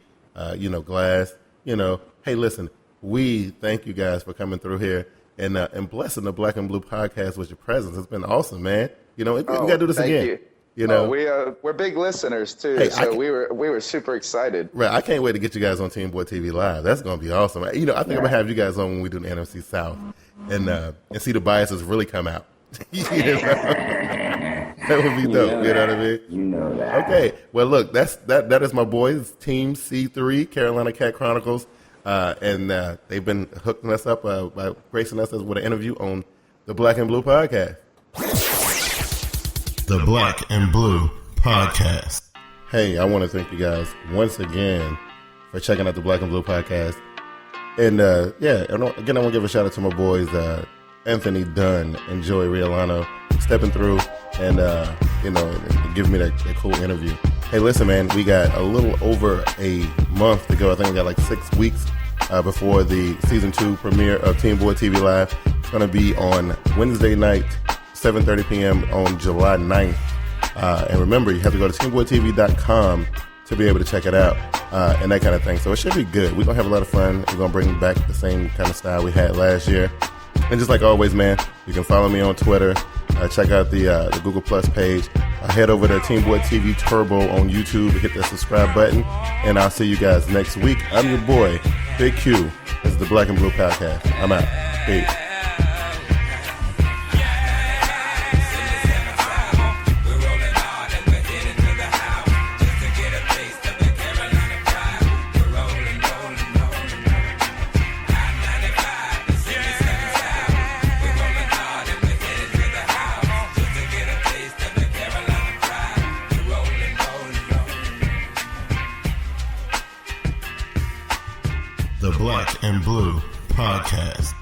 Glass, hey, listen, we thank you guys for coming through here and blessing the Black and Blue podcast with your presence. It's been awesome, man. We got to do this again. We're big listeners too, hey, so we were super excited. Right, I can't wait to get you guys on Team Boy TV Live. That's going to be awesome. I think I'm going to have you guys on when we do the NFC South and see the biases really come out. That would be dope. You know what I mean? You know that. Okay. Well, look, that is my boys, Team C3, Carolina Cat Chronicles, and they've been hooking us up by gracing us with an interview on the Black and Blue podcast. The Black and Blue podcast. Hey, I want to thank you guys once again for checking out the Black and Blue podcast. And again, I want to give a shout out to my boys, Anthony Dunn and Joey Riolano, stepping through and giving me that cool interview. Hey, listen, man, we got a little over a month to go. I think we got like 6 weeks before the season 2 premiere of Team Boy TV Live. It's going to be on Wednesday night, 7:30 p.m. on July 9th. And remember, you have to go to TeamBoydTV.com to be able to check it out and that kind of thing. So it should be good. We're going to have a lot of fun. We're going to bring back the same kind of style we had last year. And just like always, man, you can follow me on Twitter. Check out the Google Plus page. Head over to Team Boy TV Turbo on YouTube. Hit that subscribe button. And I'll see you guys next week. I'm your boy, Big Q. This is the Black and Blue podcast. I'm out. Peace. The Black and Blue podcast.